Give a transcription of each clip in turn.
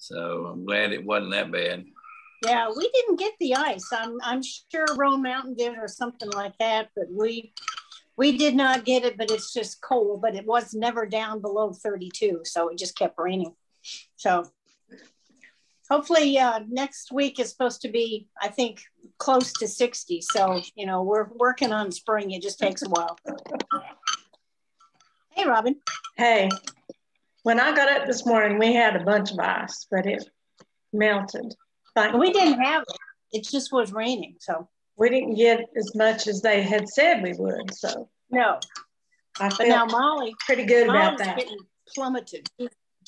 So I'm glad it wasn't that bad. Yeah, we didn't get the ice. I'm sure Roan Mountain did or something like that, but we did not get it. But it's just cold. But it was never down below 32, so it just kept raining. So hopefully next week is supposed to be, I think, close to 60. So we're working on spring. It just takes a while. Hey, Robin. Hey, when I got up this morning, we had a bunch of ice, but it melted. We didn't have it. It just was raining, so. We didn't get as much as they had said we would, so. No. But now Molly. Pretty good Molly's about that. Getting plummeted.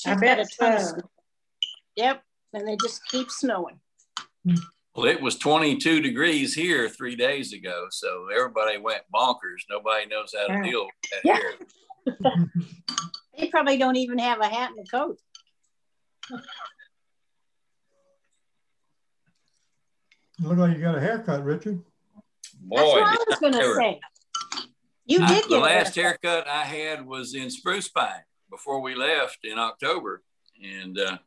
I bet got a ton of snow. Yep, and they just keep snowing. Well, it was 22 degrees here 3 days ago, so everybody went bonkers. Nobody knows how to deal with that here. They probably don't even have a hat and a coat. Look like you got a haircut, Richard. Boy, that's what I was going to say. You did the last haircut I had was in Spruce Pine before we left in October. And I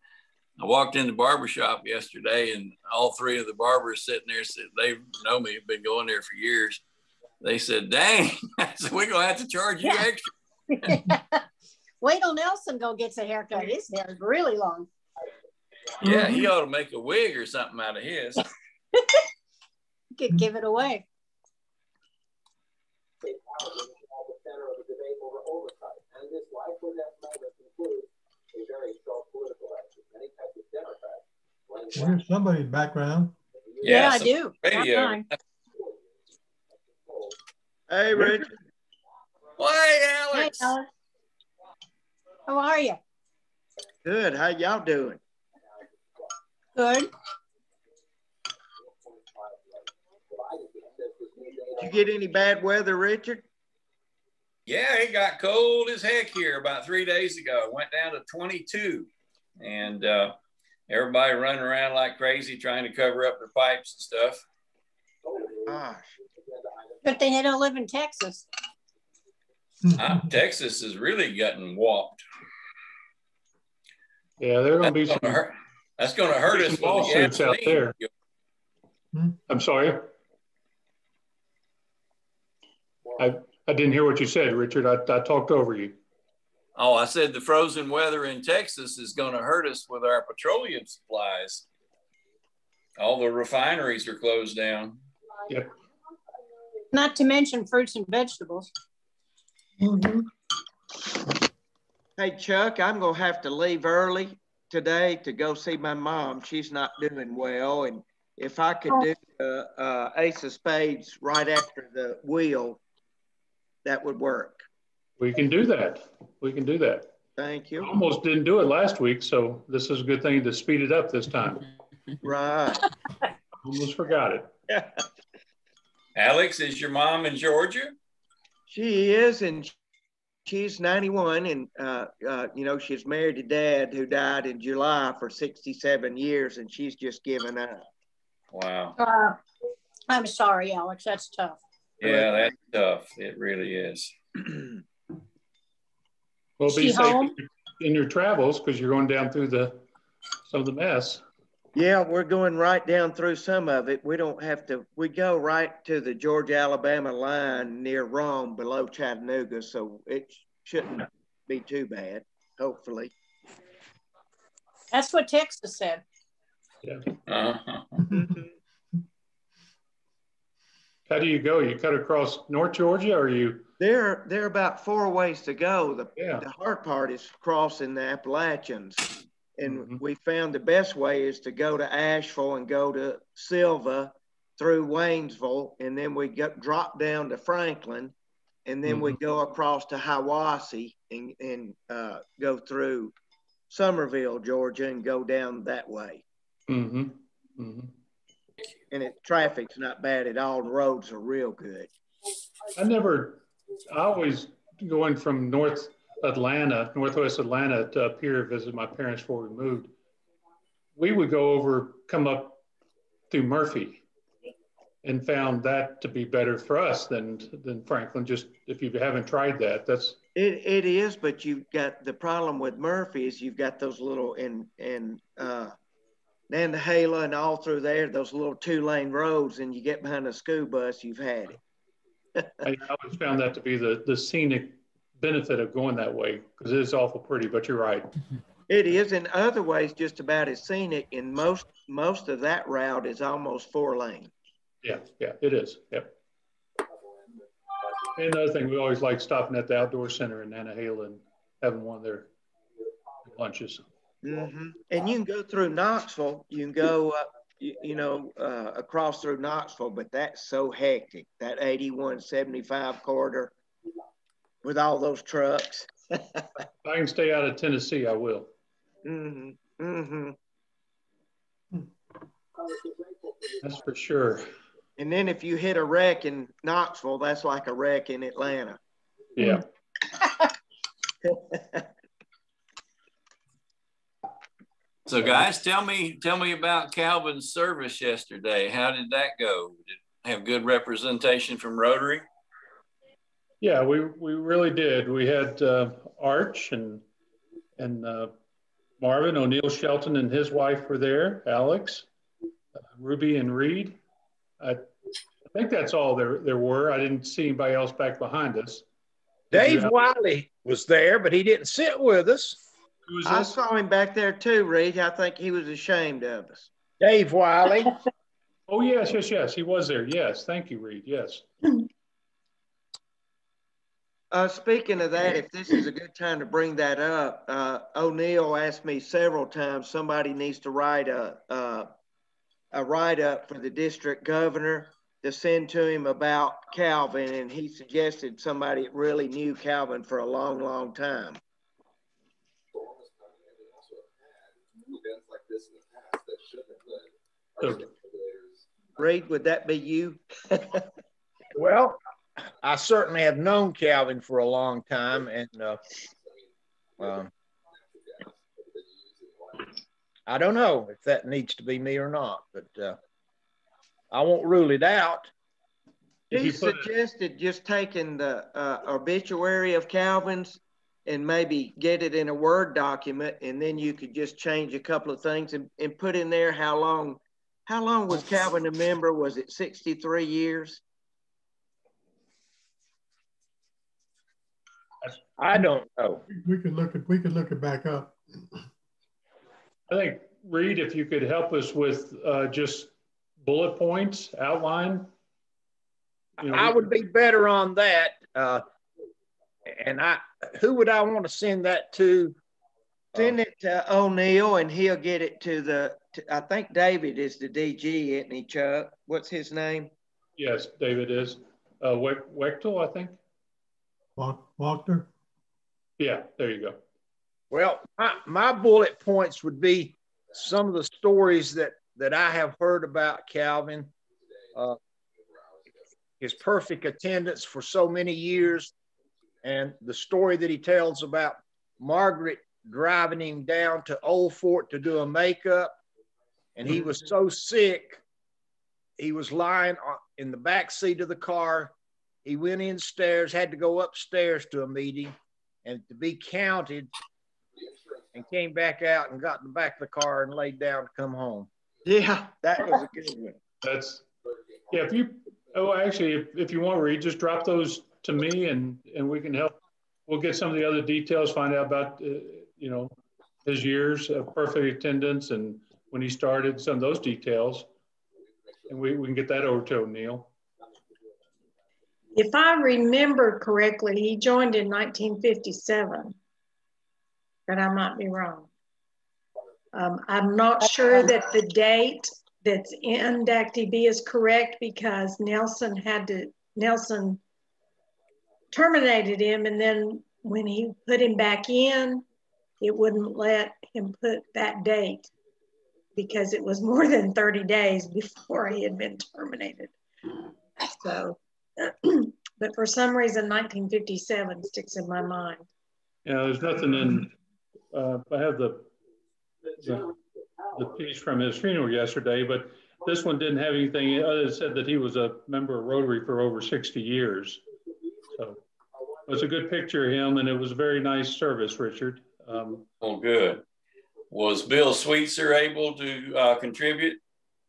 walked in the barber shop yesterday, and all three of the barbers sitting there said, they know me, been going there for years. They said, dang, so we're going to have to charge you extra. Wait till Nelson gets a haircut. His hair is really long. Yeah, he ought to make a wig or something out of his. Could give it away. Here's somebody's background. Yeah, I do. Radio. Hey, Richard. Hey, Alex. Hey, Alex. How are you? Good. How y'all doing? Good. Did you get any bad weather, Richard? Yeah, it got cold as heck here about 3 days ago. It went down to 22. And everybody running around like crazy trying to cover up their pipes and stuff. Gosh. Good thing they don't live in Texas. Texas is really getting whopped. Yeah, they're going to be some. That's going to hurt us. Lawsuits out there. I'm sorry. I didn't hear what you said, Richard. I talked over you. Oh, I said the frozen weather in Texas is going to hurt us with our petroleum supplies. All the refineries are closed down. Yep. Not to mention fruits and vegetables. Hey, Chuck, I'm going to have to leave early today to go see my mom. She's not doing well. And if I could do Ace of Spades right after the wheel, that would work. We can do that. We can do that. Thank you. Almost didn't do it last week, so this is a good thing to speed it up this time. Right. Almost forgot it. Alex, is your mom in Georgia? She is, and she's 91, and she's married to Dad, who died in July for 67 years, and she's just given up. Wow. I'm sorry, Alex. That's tough. Yeah, that's tough. It really is. Well, be safe in your travels because you're going down through some of the mess. Yeah, we're going right down through some of it. We don't have to, we go right to the Georgia-Alabama line near Rome below Chattanooga, so it shouldn't be too bad, hopefully. That's what Texas said. Yeah. Uh-huh. How do you go? You cut across North Georgia, or you? There are about 4 ways to go. The hard part is crossing the Appalachians. And we found the best way is to go to Asheville and go to Silva through Waynesville. And then we drop down to Franklin. And then we go across to Hiawassee and go through Summerville, Georgia, and go down that way. And traffic's not bad at all. The roads are real good. I always going from northwest Atlanta to up here visit my parents before we moved. We would come up through Murphy and found that to be better for us than Franklin. Just if you haven't tried that, It is, but you've got the problem with Murphy is you've got those little in Nantahala and all through there, those little 2-lane roads, and you get behind a school bus, you've had it. I always found that to be the scenic benefit of going that way, because it is awful pretty, but you're right. It is in other ways just about as scenic, and most of that route is almost 4-lane. Yeah, it is. Yep. And another thing, we always like stopping at the outdoor center in Nantahala and having one of their lunches. Mm-hmm. And you can go through Knoxville. You can go, across through Knoxville, but that's so hectic. That 81-75 corridor with all those trucks. If I can stay out of Tennessee, I will. Mm-hmm. Mm-hmm. That's for sure. And then if you hit a wreck in Knoxville, that's like a wreck in Atlanta. Yeah. So guys, tell me about Calvin's service yesterday. How did that go? Did it have good representation from Rotary? Yeah, we really did. We had Arch and Marvin O'Neill Shelton and his wife were there, Alex, Ruby and Reed. I think that's all there were. I didn't see anybody else back behind us. Dave Wiley was there, but he didn't sit with us. I saw him back there too, Reed. I think he was ashamed of us. Dave Wiley. Oh, yes. He was there. Yes. Thank you, Reed. Yes. Speaking of that, if this is a good time to bring that up, O'Neill asked me several times, somebody needs to write a write-up for the district governor to send to him about Calvin, and he suggested somebody that really knew Calvin for a long, long time. Reed, would that be you? Well, I certainly have known Calvin for a long time, and I don't know if that needs to be me or not, but I won't rule it out. He suggested just taking the obituary of Calvin's and maybe get it in a Word document, and then you could just change a couple of things and put in there how long was Calvin a member? Was it 63 years? I don't know. We could look it back up. I think, Reed, if you could help us with just bullet points, outline. I would be better on that. And who would I want to send that to? Send it to O'Neill, and he'll get it to I think David is the DG, isn't he, Chuck? What's his name? Yes, David is. Wechtel, I think. Walter? Yeah, there you go. Well, my bullet points would be some of the stories that I have heard about Calvin. His perfect attendance for so many years, and the story that he tells about Margaret driving him down to Old Fort to do a makeup, and he was so sick, he was lying in the back seat of the car. He went in-stairs, had to go upstairs to a meeting, and to be counted, and came back out and got in the back of the car and laid down to come home. Yeah, that was a good one. Yeah. If you want, Reed, just drop those to me, and we can help. We'll get some of the other details, find out about his years of perfect attendance and when he started, some of those details, and we can get that over to O'Neill. If I remember correctly, he joined in 1957, but I might be wrong. I'm not sure that the date that's in DAC-DB is correct, because Nelson terminated him, and then when he put him back in, it wouldn't let him put that date because it was more than 30 days before he had been terminated. So, but for some reason, 1957 sticks in my mind. Yeah, there's nothing in, I have the piece from his funeral yesterday, but this one didn't have anything other than said that he was a member of Rotary for over 60 years. So It was a good picture of him, and it was a very nice service, Richard. Oh, good. Was Bill Sweetser able to contribute?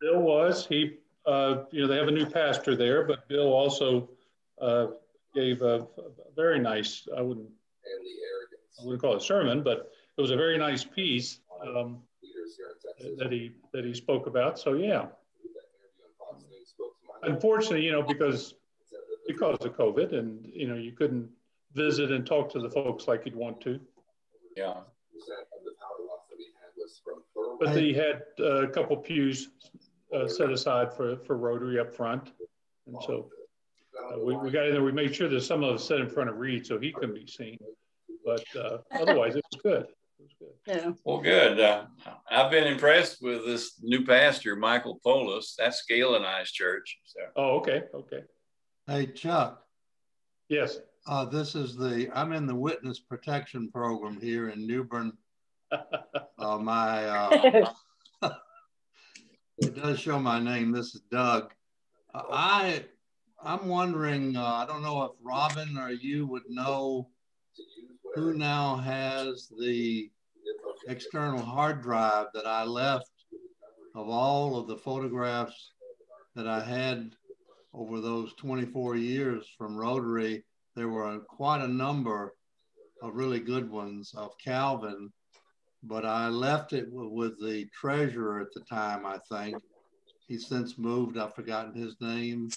Bill was. He, they have a new pastor there, but Bill also gave a very nice, I wouldn't call it a sermon, but it was a very nice piece that he spoke about. So yeah. Unfortunately, because of COVID, and you couldn't visit and talk to the folks like you'd want to. Yeah. But they had a couple pews set aside for Rotary up front, and so we got in there. We made sure that some of us sat in front of Reed so he couldn't be seen, but otherwise it was good. Yeah. Well, good. I've been impressed with this new pastor, Michael Polis. That's Gail and I's church. So. Oh, okay. Hey, Chuck. Yes. I'm in the witness protection program here in New Bern. It does show my name. This is Doug. I'm wondering, I don't know if Robin or you would know who now has the external hard drive that I left of all of the photographs that I had over those 24 years from Rotary. There were quite a number of really good ones of Calvin, but I left it with the treasurer at the time, I think. He's since moved. I've forgotten his name.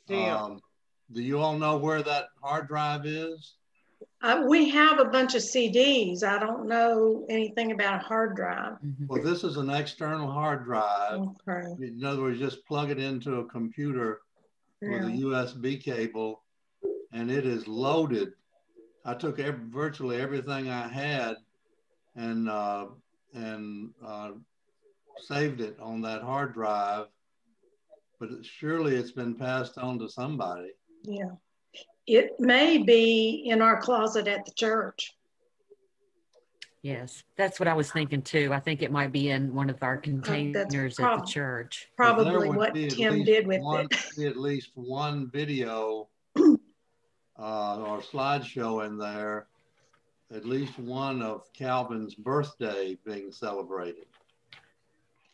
Tim. Do you all know where that hard drive is? We have a bunch of CDs. I don't know anything about a hard drive. Well, this is an external hard drive. Okay. In other words, just plug it into a computer with a USB cable, and it is loaded. I took virtually everything I had and saved it on that hard drive, but surely it's been passed on to somebody. Yeah. It may be in our closet at the church. Yes, that's what I was thinking too. I think it might be in one of our containers at the church. Probably what Tim did with it. At least one video or slideshow in there, at least one of Calvin's birthday being celebrated.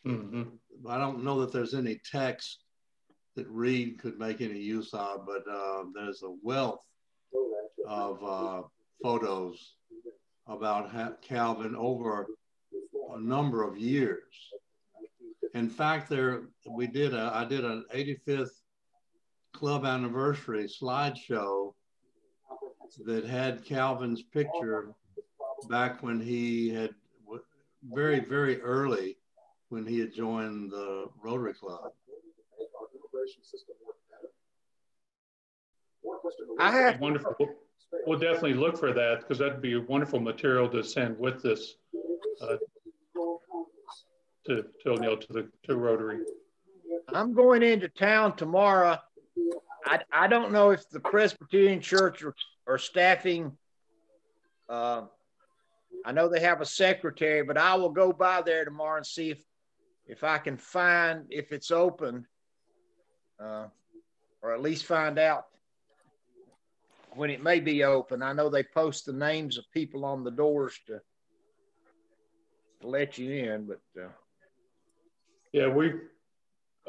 Mm-hmm. I don't know that there's any text that Reed could make any use of, but there's a wealth of photos about Calvin over a number of years. In fact, I did an 85th club anniversary slideshow that had Calvin's picture back when he had very, very early when he had joined the Rotary Club. I have wonderful. We'll definitely look for that because that'd be a wonderful material to send with this to Rotary. I'm going into town tomorrow. I don't know if the Presbyterian Church are staffing. I know they have a secretary, but I will go by there tomorrow and see if I can find if it's open, or at least find out when it may be open. I know they post the names of people on the doors to let you in, but yeah,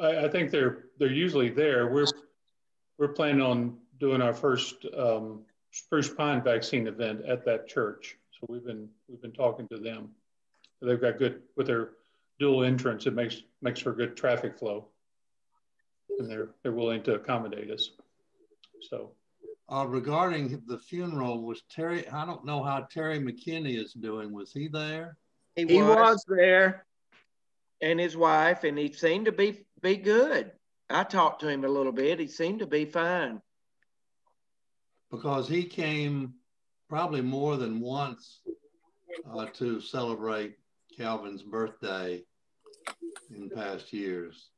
I think they're usually there. We're planning on doing our first Spruce Pine vaccine event at that church. So we've been talking to them. They've got good with their dual entrance. It makes for good traffic flow, and they're willing to accommodate us. So. Regarding the funeral, was Terry, I don't know how Terry McKinney is doing. Was he there? He was there, and his wife, and he seemed to be good. I talked to him a little bit. He seemed to be fine. Because he came probably more than once to celebrate Calvin's birthday in past years.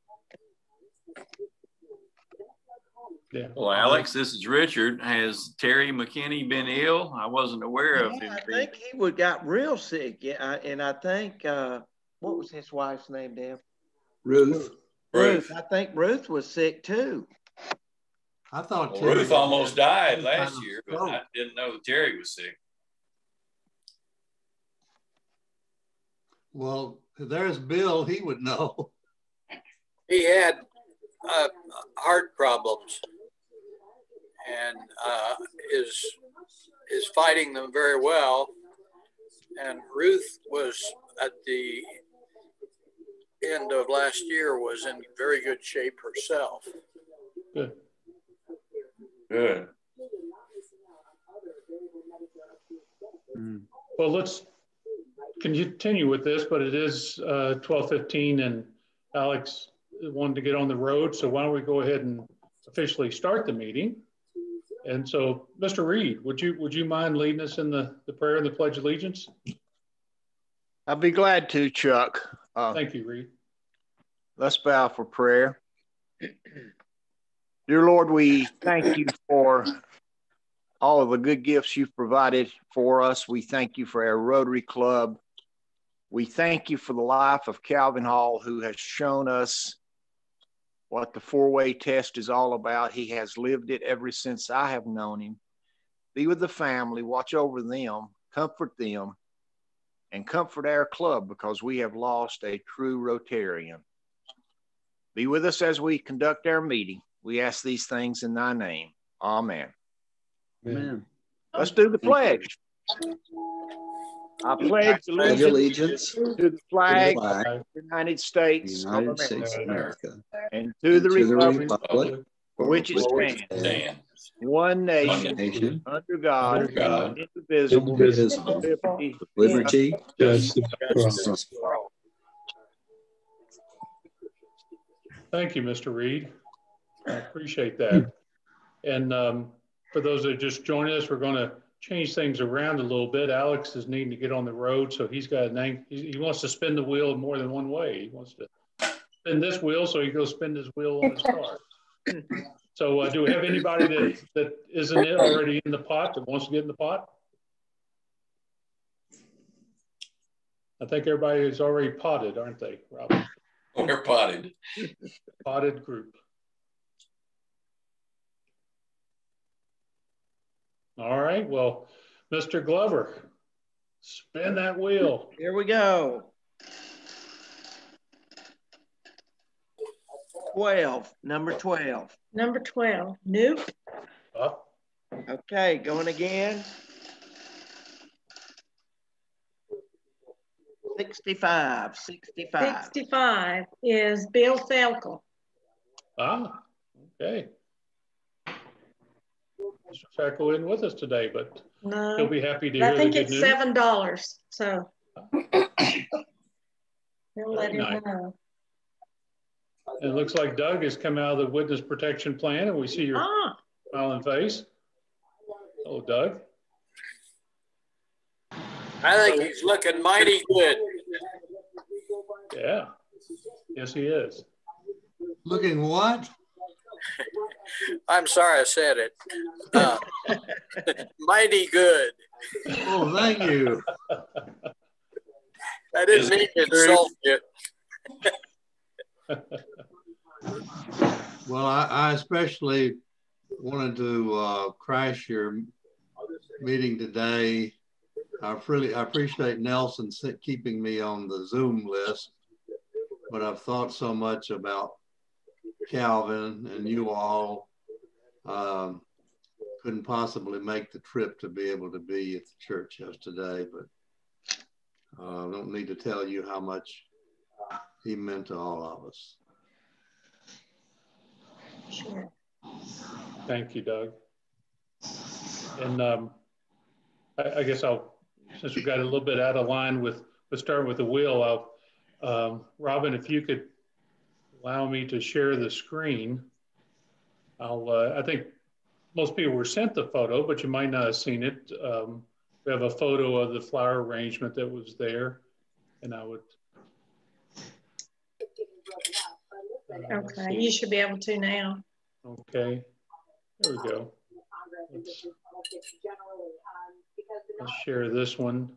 Yeah. Well, Alex, this is Richard. Has Terry McKinney been ill? I wasn't aware of him. I think he got real sick. Yeah, and I think what was his wife's name, Dan? Ruth. I think Ruth was sick too. I thought well, Ruth almost died last year, but I didn't know that Terry was sick. Well, there's Bill. He would know. He had heart problems and is fighting them very well. And Ruth was at the end of last year was in very good shape herself. Good. Good. Well, let's continue with this, but it is 12:15 and Alex wanted to get on the road. So why don't we go ahead and officially start the meeting? And so, Mr. Reed, would you mind leading us in the prayer and the Pledge of Allegiance? I'd be glad to, Chuck. Thank you, Reed. Let's bow for prayer. Dear Lord, we thank you for all of the good gifts you've provided for us. We thank you for our Rotary Club. We thank you for the life of Calvin Hall, who has shown us what the four-way test is all about. He has lived it ever since I have known him. Be with the family, watch over them, comfort them, and comfort our club because we have lost a true Rotarian. Be with us as we conduct our meeting. We ask these things in thy name. Amen. Amen. Let's do the pledge. I pledge allegiance to the flag of the United States of America and to the republic for which it stands, one nation, under God, indivisible, with liberty, justice for all. Thank you, Mr. Reed. I appreciate that. And for those that are just joining us, we're going to change things around a little bit. Alex is needing to get on the road, so he's got a name. He wants to spin the wheel more than one way. He wants to spin this wheel, so he goes spin his wheel on his car. So do we have anybody that isn't already in the pot that wants to get in the pot? I think everybody is already potted, aren't they, Robin? We're potted. Potted group. All right, well, Mr. Glover, spin that wheel. Here we go. 12, number 12. Number 12, nope. Up. Okay, going again. 65. 65 is Bill Felkel. Ah, okay. Mr. Felkel isn't with us today, but no, he'll be happy to hear the good news. I think it's $7, so we'll let him know. And it looks like Doug has come out of the witness protection plan, and we see your smiling face. Hello, Doug. I think he's looking mighty good. Yeah. Yes, he is. Looking what? I'm sorry I said it. Mighty good. Oh, thank you. I didn't mean to insult you. Well, I especially wanted to crash your meeting today. I appreciate Nelson keeping me on the Zoom list, but I've thought so much about Calvin and you all. Couldn't possibly make the trip to be able to be at the church yesterday, but I don't need to tell you how much he meant to all of us. Sure. Thank you, Doug. And I guess since we got a little bit out of line with starting with the wheel, Robin, if you could allow me to share the screen, I think most people were sent the photo, but you might not have seen it. We have a photo of the flower arrangement that was there, and I would. Okay, you should be able to now. Okay, there we go. Let's share this one.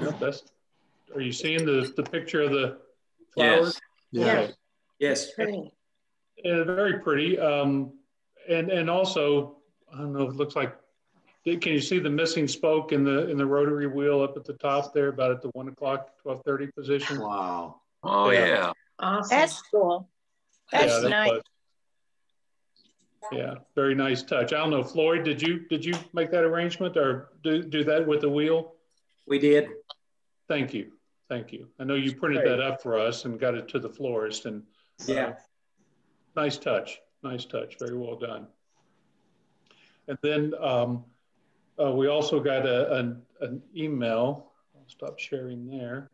Yep, are you seeing the picture of the flowers? Yes. Okay. Yes. Pretty. Very pretty. And also, I don't know, it looks like, can you see the missing spoke in the rotary wheel up at the top there, about at the 1 o'clock, 12:30 position? Wow. Oh, yeah. Awesome. That's cool. That's nice. Yeah, very nice touch. I don't know, Floyd, did you make that arrangement or do that with the wheel? We did. Thank you. Thank you. I know you printed that up for us and got it to the florist, and yeah, nice touch. Nice touch. Very well done. And then we also got an email. I'll stop sharing there.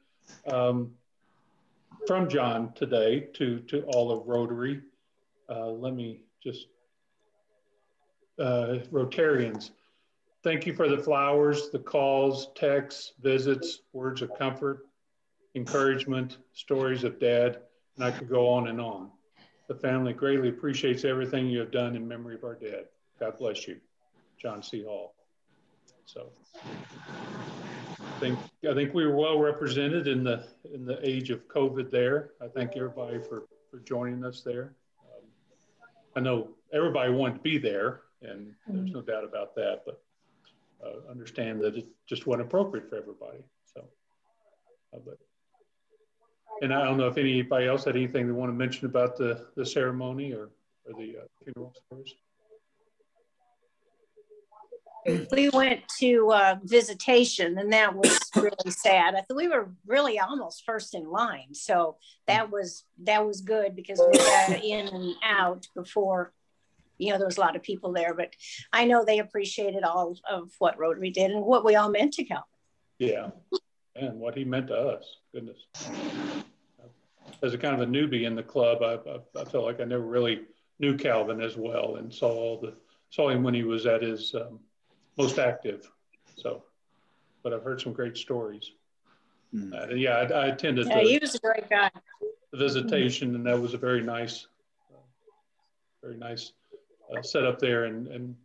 From John today to all of Rotary. Let me just, Rotarians, thank you for the flowers, the calls, texts, visits, words of comfort, encouragement, stories of Dad, and I could go on and on. The family greatly appreciates everything you have done in memory of our dad. God bless you, John C. Hall. So I think we were well represented in the age of COVID there. I thank everybody for joining us there. I know everybody wanted to be there, and there's no doubt about that, but understand that it just wasn't appropriate for everybody. So, and I don't know if anybody else had anything they want to mention about the ceremony or the funeral service. We went to visitation, and that was really sad. I thought we were really almost first in line, so that was good because we got in and out before, there was a lot of people there. But I know they appreciated all of what Rotary did and what we all meant to Calvin. Yeah, and what he meant to us. Goodness. As a kind of a newbie in the club, I felt like I never really knew Calvin as well, and saw him when he was at his most active. So, but I've heard some great stories. Yeah, I attended. Yeah, he was a great guy. The visitation, and that was a very nice setup there. And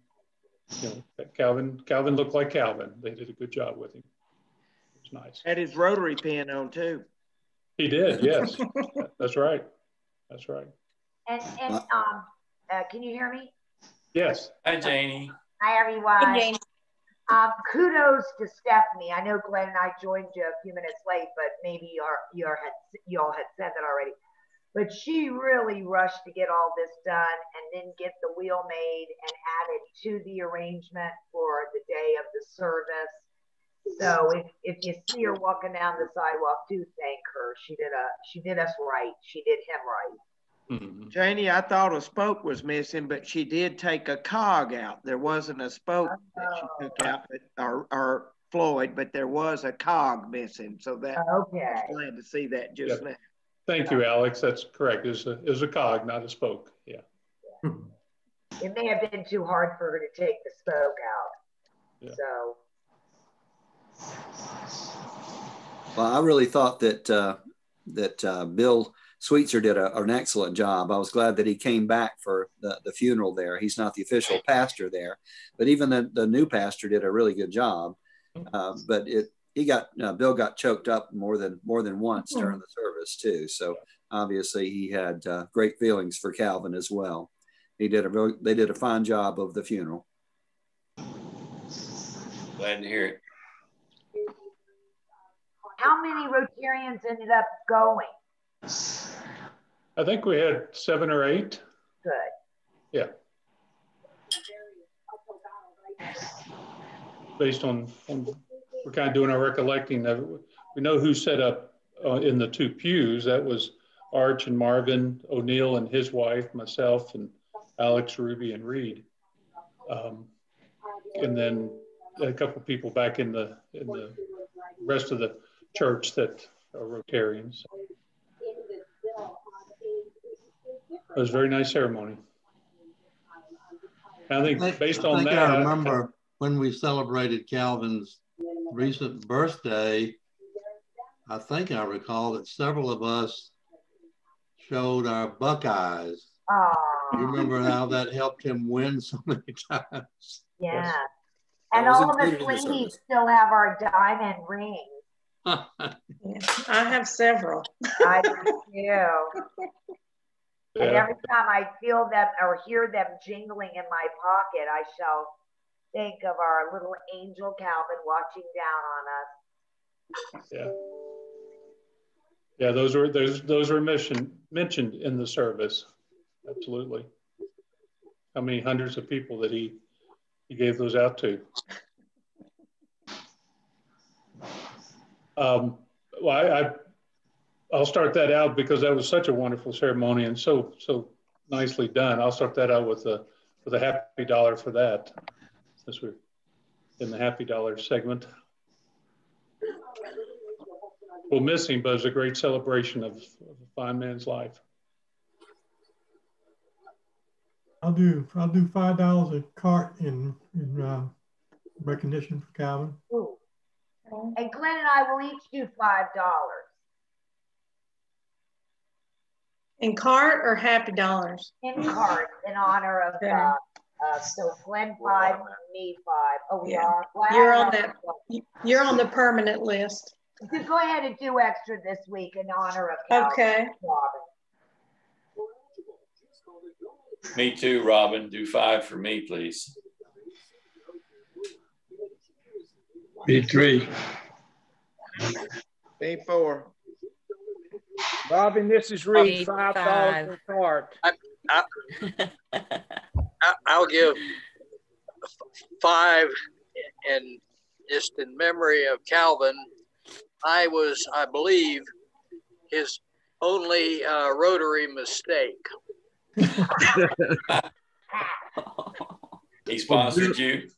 Calvin looked like Calvin. They did a good job with him. It was nice. Had his Rotary pen on too. He did, yes. That's right. That's right. And can you hear me? Yes. Hi, Janie. Hi, everyone. Hey, Janie. Kudos to Stephanie. I know Glenn and I joined you a few minutes late, but maybe you all had said that already. But she really rushed to get all this done and then get the wheel made and added to the arrangement for the day of the service. So if you see her walking down the sidewalk, do thank her. She did us right. She did him right. Mm-hmm. Janie, I thought a spoke was missing, but she did take a cog out. There wasn't a spoke that she took out, or Floyd, but there was a cog missing. So that okay. I'm glad to see that just now. Thank you, Alex. That's correct. It was a cog, not a spoke. Yeah. It may have been too hard for her to take the spoke out. Yeah. So. Well, I really thought that Bill Sweetser did an excellent job. I was glad that he came back for the funeral there. He's not the official pastor there, but even the new pastor did a really good job. But Bill got choked up more than once during the service too. So obviously he had great feelings for Calvin as well. They did a fine job of the funeral. Glad to hear it. How many Rotarians ended up going? I think we had 7 or 8. Good. Yeah. Based on we're kind of doing our recollecting. We know who set up in the 2 pews. That was Arch and Marvin O'Neill and his wife, myself, and Alex, Ruby, and Reed. And then a couple of people back in the rest of the church that are Rotarians. It was a very nice ceremony. I think based on that, I remember when we celebrated Calvin's recent birthday, I think I recall that several of us showed our Buckeyes. You remember how that helped him win so many times? Yeah. And all of us ladies still have our diamond rings. Yeah, I have several. I do too. And every time I feel them or hear them jingling in my pocket, I shall think of our little angel Calvin watching down on us. Yeah, those were mentioned in the service. Absolutely. How many hundreds of people that he gave those out to? Well, I'll start that out because that was such a wonderful ceremony and so nicely done. I'll start that out with a happy dollar for that, since we're in the happy dollar segment. We'll miss him, but it's a great celebration of a fine man's life. I'll do $5 a cart in recognition for Calvin. Ooh. And Glenn and I will each do $5. In cart or happy dollars? In cart, in honor of so Glenn 5, me 5. Oh, we are. Well, you're on the permanent list. So go ahead and do extra this week in honor of Calvin. Okay. Robin. Me too, Robin. Do 5 for me, please. Me 3. Me 4. Robin, this is Reed. $5 per cart. I'll give 5, and just in memory of Calvin. I was, I believe, his only Rotary mistake. He sponsored you?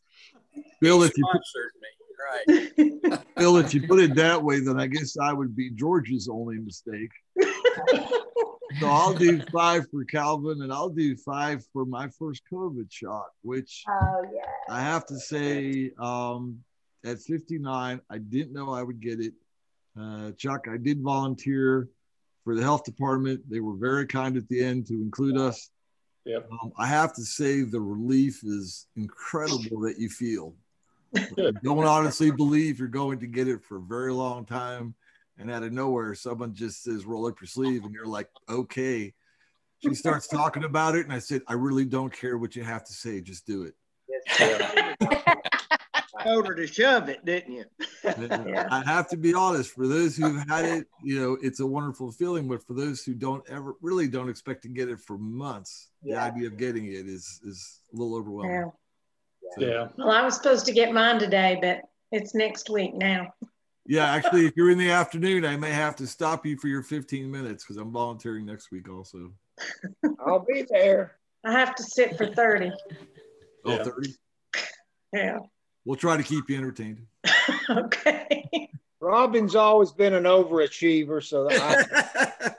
Bill, he sponsored me, right. Bill, if you put it that way, then I guess I would be George's only mistake. So I'll do 5 for Calvin, and I'll do 5 for my first COVID shot, which I have to say, at 59, I didn't know I would get it. Chuck, I did volunteer for the health department. They were very kind at the end to include us. Yep. I have to say the relief is incredible that you feel. You don't honestly believe you're going to get it for a very long time. And out of nowhere, someone just says, roll up your sleeve. And you're like, okay. She starts talking about it. And I said, I really don't care what you have to say. Just do it. Told her to shove it, didn't you? I have to be honest, for those who've had it, it's a wonderful feeling, but for those who don't expect to get it for months, the idea of getting it is a little overwhelming. Yeah. Well, I was supposed to get mine today, but it's next week now. Yeah, actually, if you're in the afternoon, I may have to stop you for your 15 minutes because I'm volunteering next week also. I'll be there. I have to sit for 30. Oh, 30? Yeah. We'll try to keep you entertained. Okay. Robin's always been an overachiever, so that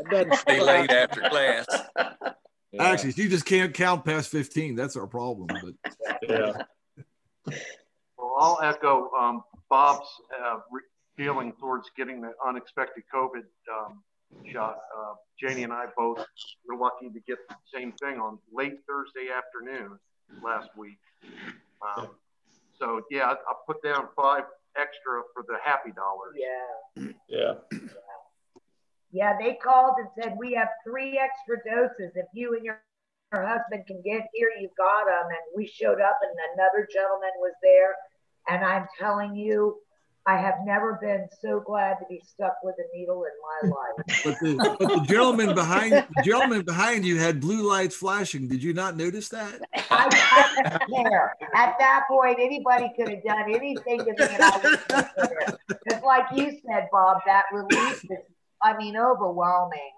doesn't stay late after class. Yeah. Actually, she just can't count past 15. That's our problem. But yeah. Well, I'll echo Bob's feeling towards getting the unexpected COVID shot. Janie and I both were lucky to get the same thing on late Thursday afternoon last week. So yeah, I'll put down 5 extra for the happy dollars. Yeah. Yeah, they called and said, we have 3 extra doses. If you and your husband can get here, you got them. And we showed up and another gentleman was there. And I'm telling you, I have never been so glad to be stuck with a needle in my life. But the gentleman behind you had blue lights flashing. Did you not notice that? I didn't care. At that point, anybody could have done anything to me, and I was there. Because, like you said, Bob, that relief is, overwhelming.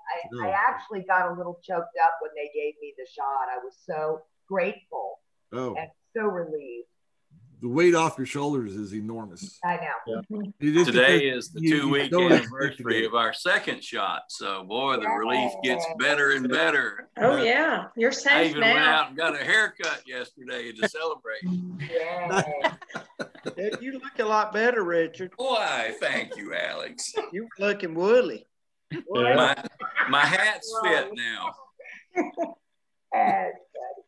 I actually got a little choked up when they gave me the shot. I was so grateful and so relieved. The weight off your shoulders is enormous. I know. Yeah. Today is the 2-week anniversary of our second shot. So, boy, the relief gets better and better. Oh, yeah. You're safe now. I even went out and got a haircut yesterday to celebrate. Yeah. You look a lot better, Richard. Why, thank you, Alex. You were looking woolly. Yeah. My hat's fit now.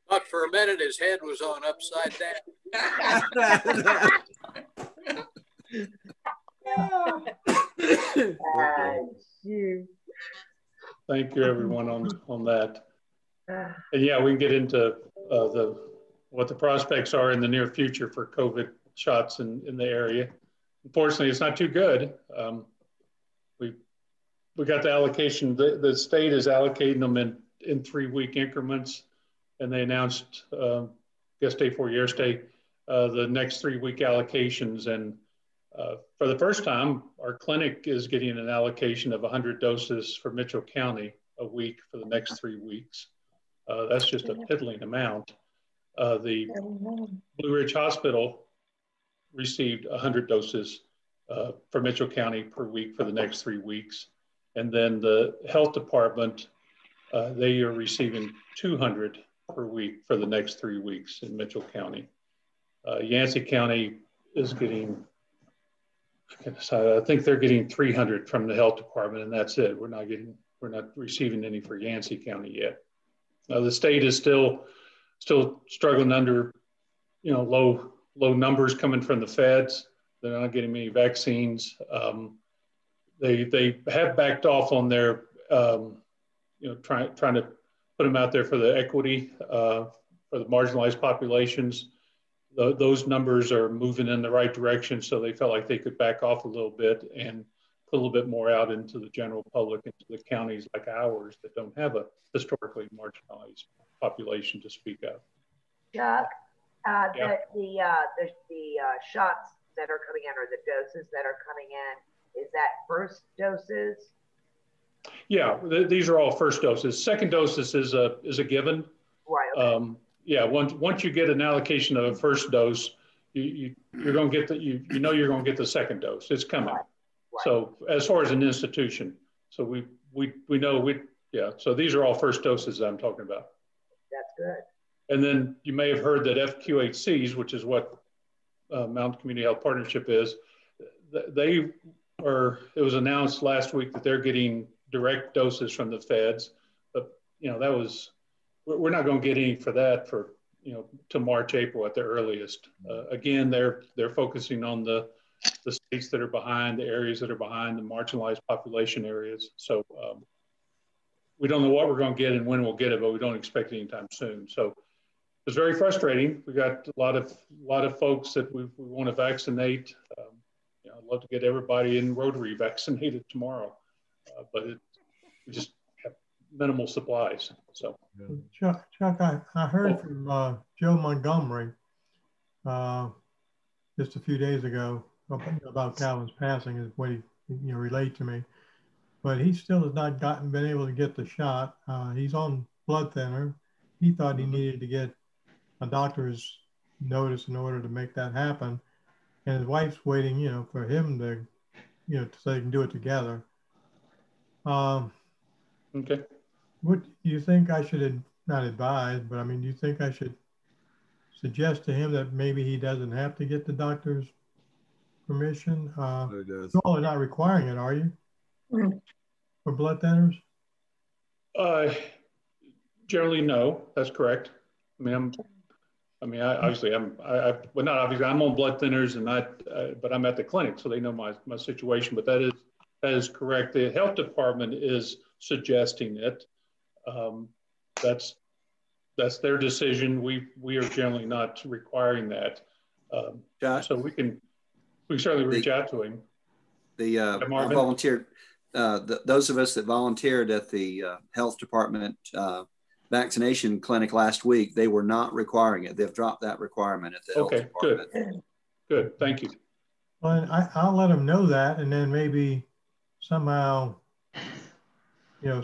But for a minute, his head was on upside down. Thank you, everyone, on that. And yeah, we can get into what the prospects are in the near future for COVID shots in the area. Unfortunately, it's not too good. We got the allocation. The state is allocating them in 3-week increments, and they announced, yesterday before yesterday, the next 3-week allocations. And for the first time, our clinic is getting an allocation of 100 doses for Mitchell County a week for the next 3 weeks. That's just a piddling amount. The Blue Ridge Hospital received 100 doses for Mitchell County per week for the next 3 weeks. And then the health department, they are receiving 200 per week for the next 3 weeks in Mitchell County. Yancey County is getting, I think they're getting 300 from the health department, and that's it. We're not receiving any for Yancey County yet. The state is still struggling under, low numbers coming from the feds. They're not getting many vaccines. They have backed off on their, trying to put them out there for the equity, for the marginalized populations. Those numbers are moving in the right direction, so they felt like they could back off a little bit and put a little bit more out into the general public, into the counties like ours that don't have a historically marginalized population to speak of. Chuck, Yeah. the shots that are coming in, or the doses that are coming in, is that first doses? Yeah, these are all first doses. Second doses is a given. Right. Okay. Yeah, once you get an allocation of a first dose, you're going to get you're going to get the second dose. It's coming. Right. Right. So as far as an institution, so we know so these are all first doses that I'm talking about. That's good. And then you may have heard that FQHCs, which is what Mountain Community Health Partnership is, it was announced last week that they're getting direct doses from the feds, but we're not going to get any for that for to March, April at the earliest. Again, they're focusing on the states that are behind, the areas that are behind, the marginalized population areas. So we don't know what we're going to get and when we'll get it, but we don't expect it anytime soon. So it's very frustrating. We got a lot of folks that we want to vaccinate. I'd love to get everybody in Rotary vaccinated tomorrow, but we just have minimal supplies. So, Chuck, I heard from Joe Montgomery just a few days ago about Calvin's passing, is what he relayed to me. But he still has not been able to get the shot. He's on blood thinner. He thought he needed to get a doctor's notice in order to make that happen. And his wife's waiting, for him to, so they can do it together. Okay. What do you think I should not advise, but I mean, do you think I should suggest to him that maybe he doesn't have to get the doctor's permission? You all are not requiring it, are you? For blood thinners? Generally, no. That's correct. I'm on blood thinners, but I'm at the clinic, so they know my situation. But that is correct. The health department is suggesting it. That's their decision. We are generally not requiring that. So we can certainly reach out to him. I volunteered. Those of us that volunteered at the health department vaccination clinic last week, they were not requiring it. They've dropped that requirement at the health department. Good. Thank you. Well, I'll let them know that, and then maybe somehow,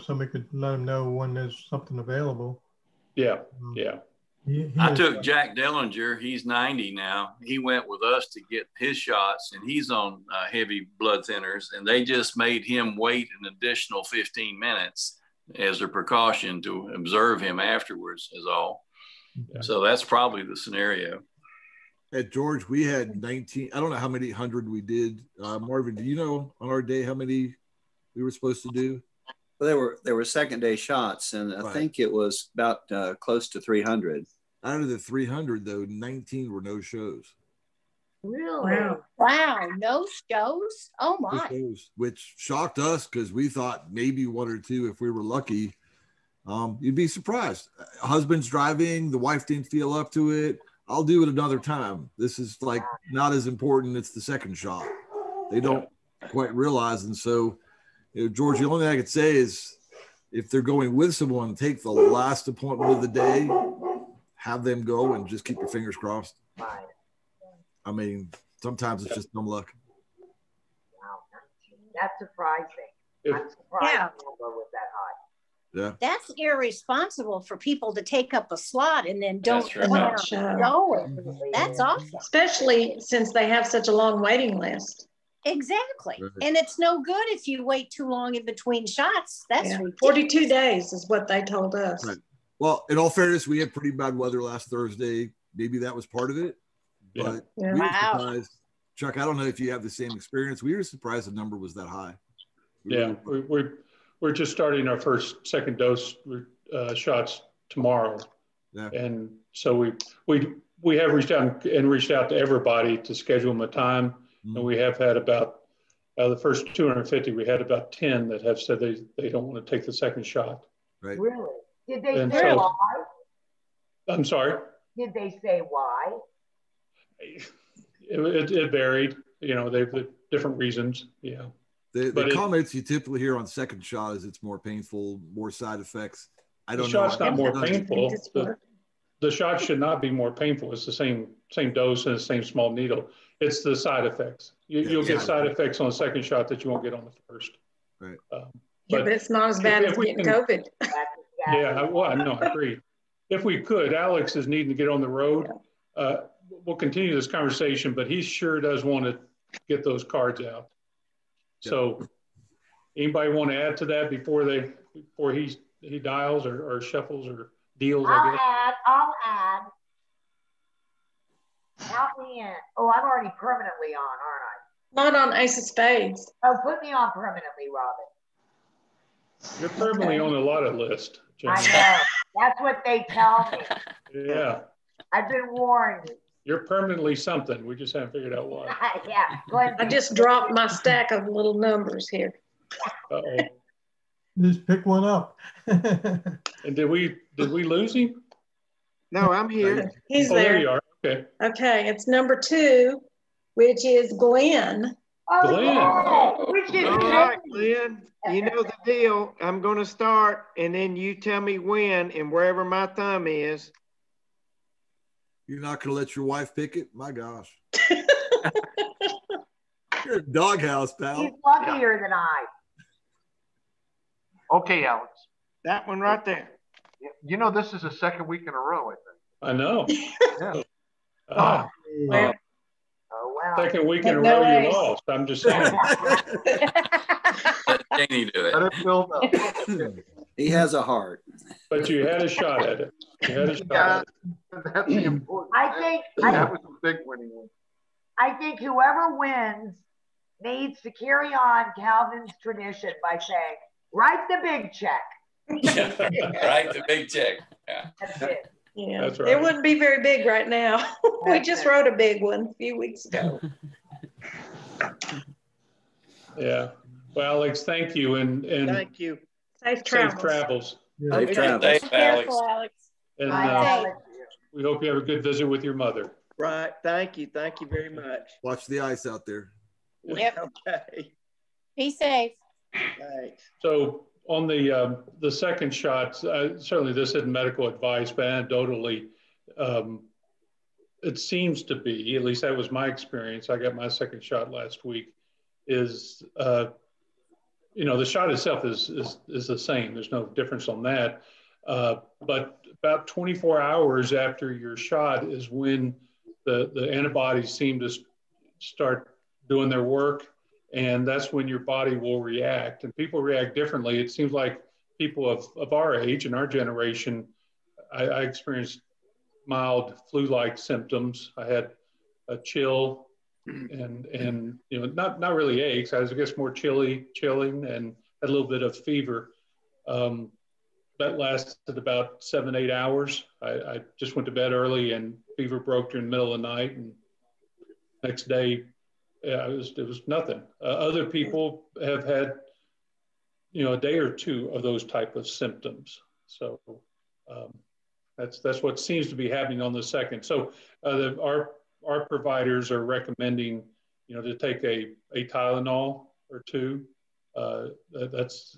somebody could let them know when there's something available. Yeah. I took Jack Dellinger. He's 90 now. He went with us to get his shots, and he's on heavy blood thinners, and they just made him wait an additional 15 minutes as a precaution to observe him afterwards is all. Yeah. So that's probably the scenario. At George, we had 19. I don't know how many hundred we did. Marvin, do you know on our day how many we were supposed to do? Well, there were second day shots, and I think it was about close to 300. Out of the 300, though, 19 were no shows. Really? Wow. No shows? Oh my. Shows, which shocked us because we thought maybe one or two if we were lucky. You'd be surprised. Husband's driving, the wife didn't feel up to it. I'll do it another time. This is like not as important. It's the second shot. They don't quite realize. And so, George, the only thing I could say is if they're going with someone, take the last appointment of the day, have them go and just keep your fingers crossed. I mean, sometimes it's just dumb luck. Wow, that's surprising. I'm surprised the number was that high. Yeah. That's irresponsible for people to take up a slot and then don't show. That's awful. Especially since they have such a long waiting list. Exactly. Right. And it's no good if you wait too long in between shots. That's 42 days is what they told us. Right. Well, in all fairness, we had pretty bad weather last Thursday. Maybe that was part of it. But we were surprised. Chuck, I don't know if you have the same experience. We were surprised the number was that high. We're just starting our second dose shots tomorrow. Yeah. And so we have reached out to everybody to schedule them a time. Mm-hmm. And we have had about the first 250, we had about 10 that have said they don't want to take the second shot. Right. Really? Did they say why? I'm sorry? Did they say why? It varied. They've different reasons. Yeah. The comments you typically hear on second shot is it's more painful, more side effects. I don't know. The shot's not more painful. The shot should not be more painful. It's the same dose and the same small needle. It's the side effects. You'll get side effects on the second shot that you won't get on the first. Right. But it's not as bad as getting COVID. Yeah, well, no, I agree. If we could, Alex is needing to get on the road. We'll continue this conversation, but he sure does want to get those cards out. So anybody want to add to that before he dials or shuffles or deals? I'll add. Count me in. Oh, I'm already permanently on, aren't I? Not on Ace of Spades. Oh, put me on permanently, Robin. You're permanently on a lot of lists, Jen. I know. That's what they tell me. Yeah. I've been warned. You're permanently something. We just haven't figured out what. Yeah. I just dropped my stack of little numbers here. Uh-oh. Just pick one up. And did we lose him? No, I'm here. He's there. There you are. Okay. Okay, it's number 2, which is Glenn. Glenn. Which is all right, Glenn. You know the deal. I'm going to start, and then you tell me when and wherever my thumb is. You're not going to let your wife pick it? My gosh. You're a doghouse, pal. He's luckier than I. Okay, Alex. That one right there. You know, this is the second week in a row, I think. I know. Yeah. Oh, wow. Second week in a row you lost. I'm just saying. Let Danny do it. Let it build up. He has a heart. But you had a shot at it. You had a shot at it. That's the important. That was a big winning one. I think whoever wins needs to carry on Calvin's tradition by saying, write the big check. Right, the big check. Yeah. That's it. Yeah, that's right. It wouldn't be very big right now. We just wrote a big one a few weeks ago. Yeah. Well, Alex, thank you. And thank you. Safe travels. Safe travels. Yeah. Safe travels. Safe, Alex. And we hope you have a good visit with your mother. Right. Thank you. Thank you very much. Watch the ice out there. Yep. Okay. Be safe. Thanks. So on the second shot, certainly this isn't medical advice, but anecdotally, it seems to be, at least that was my experience. I got my second shot last week. Is the shot itself is the same. There's no difference on that. But about 24 hours after your shot is when the antibodies seem to start doing their work. And that's when your body will react, and people react differently. It seems like people of our age and our generation, I experienced mild flu-like symptoms. I had a chill and not really aches. I was, I guess, more chilling and had a little bit of fever. That lasted about 7-8 hours. I just went to bed early and fever broke during the middle of the night. And Next day, it was nothing. Other people have had, a day or two of those type of symptoms. So that's what seems to be happening on the second. So our providers are recommending, to take a Tylenol or two. That's,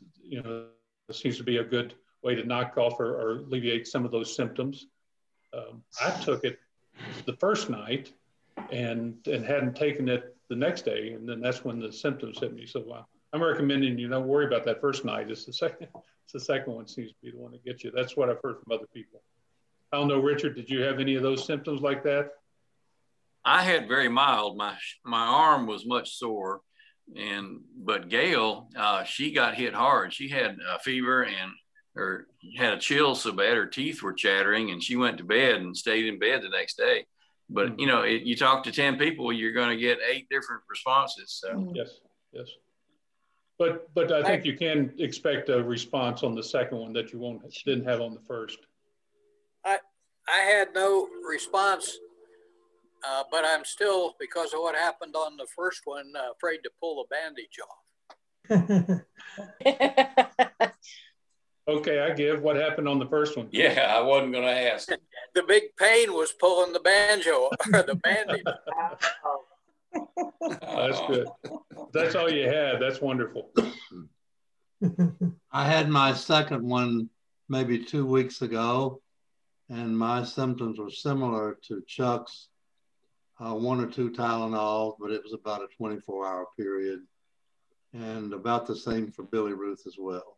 seems to be a good way to knock off or alleviate some of those symptoms. I took it the first night and hadn't taken it the next day, and then that's when the symptoms hit me. So I'm recommending you don't worry about that first night. It's the second one seems to be the one that gets you. That's what I've heard from other people. I don't know, Richard, did you have any of those symptoms like that? I had very mild. My arm was much sore, but Gail, she got hit hard. She had a fever and had a chill so bad her teeth were chattering, and she went to bed and stayed in bed the next day. But you talk to 10 people, you're going to get 8 different responses. So yes. But I think you can expect a response on the second one that you didn't have on the first. I had no response, but I'm still, because of what happened on the first one, afraid to pull the bandage off. Okay, I give. What happened on the first one? Yeah, I wasn't going to ask. The big pain was pulling the banjo or the bandage. That's good. That's all you had. That's wonderful. I had my second one maybe 2 weeks ago, and my symptoms were similar to Chuck's, 1 or 2 Tylenol, but it was about a 24-hour period, and about the same for Billy Ruth as well.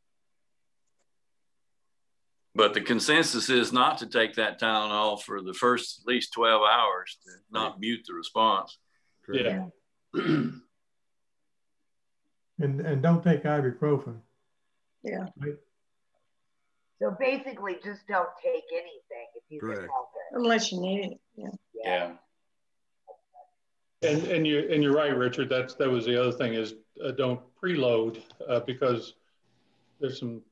But the consensus is not to take that Tylenol for the first at least 12 hours to not mute the response. Yeah. And don't take ibuprofen. Yeah. Right? So basically, just don't take anything if you can help it. Unless you need it. Yeah. And you're right, Richard. That was the other thing is don't preload because there's some.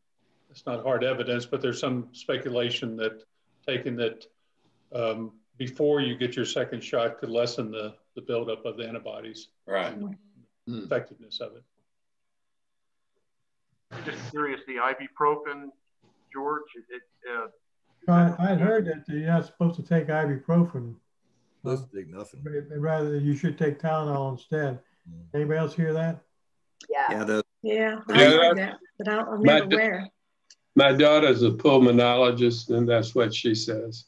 It's not hard evidence, but there's some speculation that taking that before you get your second shot could lessen the buildup of the antibodies. Right. Effectiveness of it. I'm just curious, the ibuprofen, George, I heard that you're not supposed to take ibuprofen. Let's take nothing. Rather, you should take Tylenol instead. Anybody else hear that? Yeah. I heard that, but I don't remember where. My daughter's a pulmonologist, and that's what she says.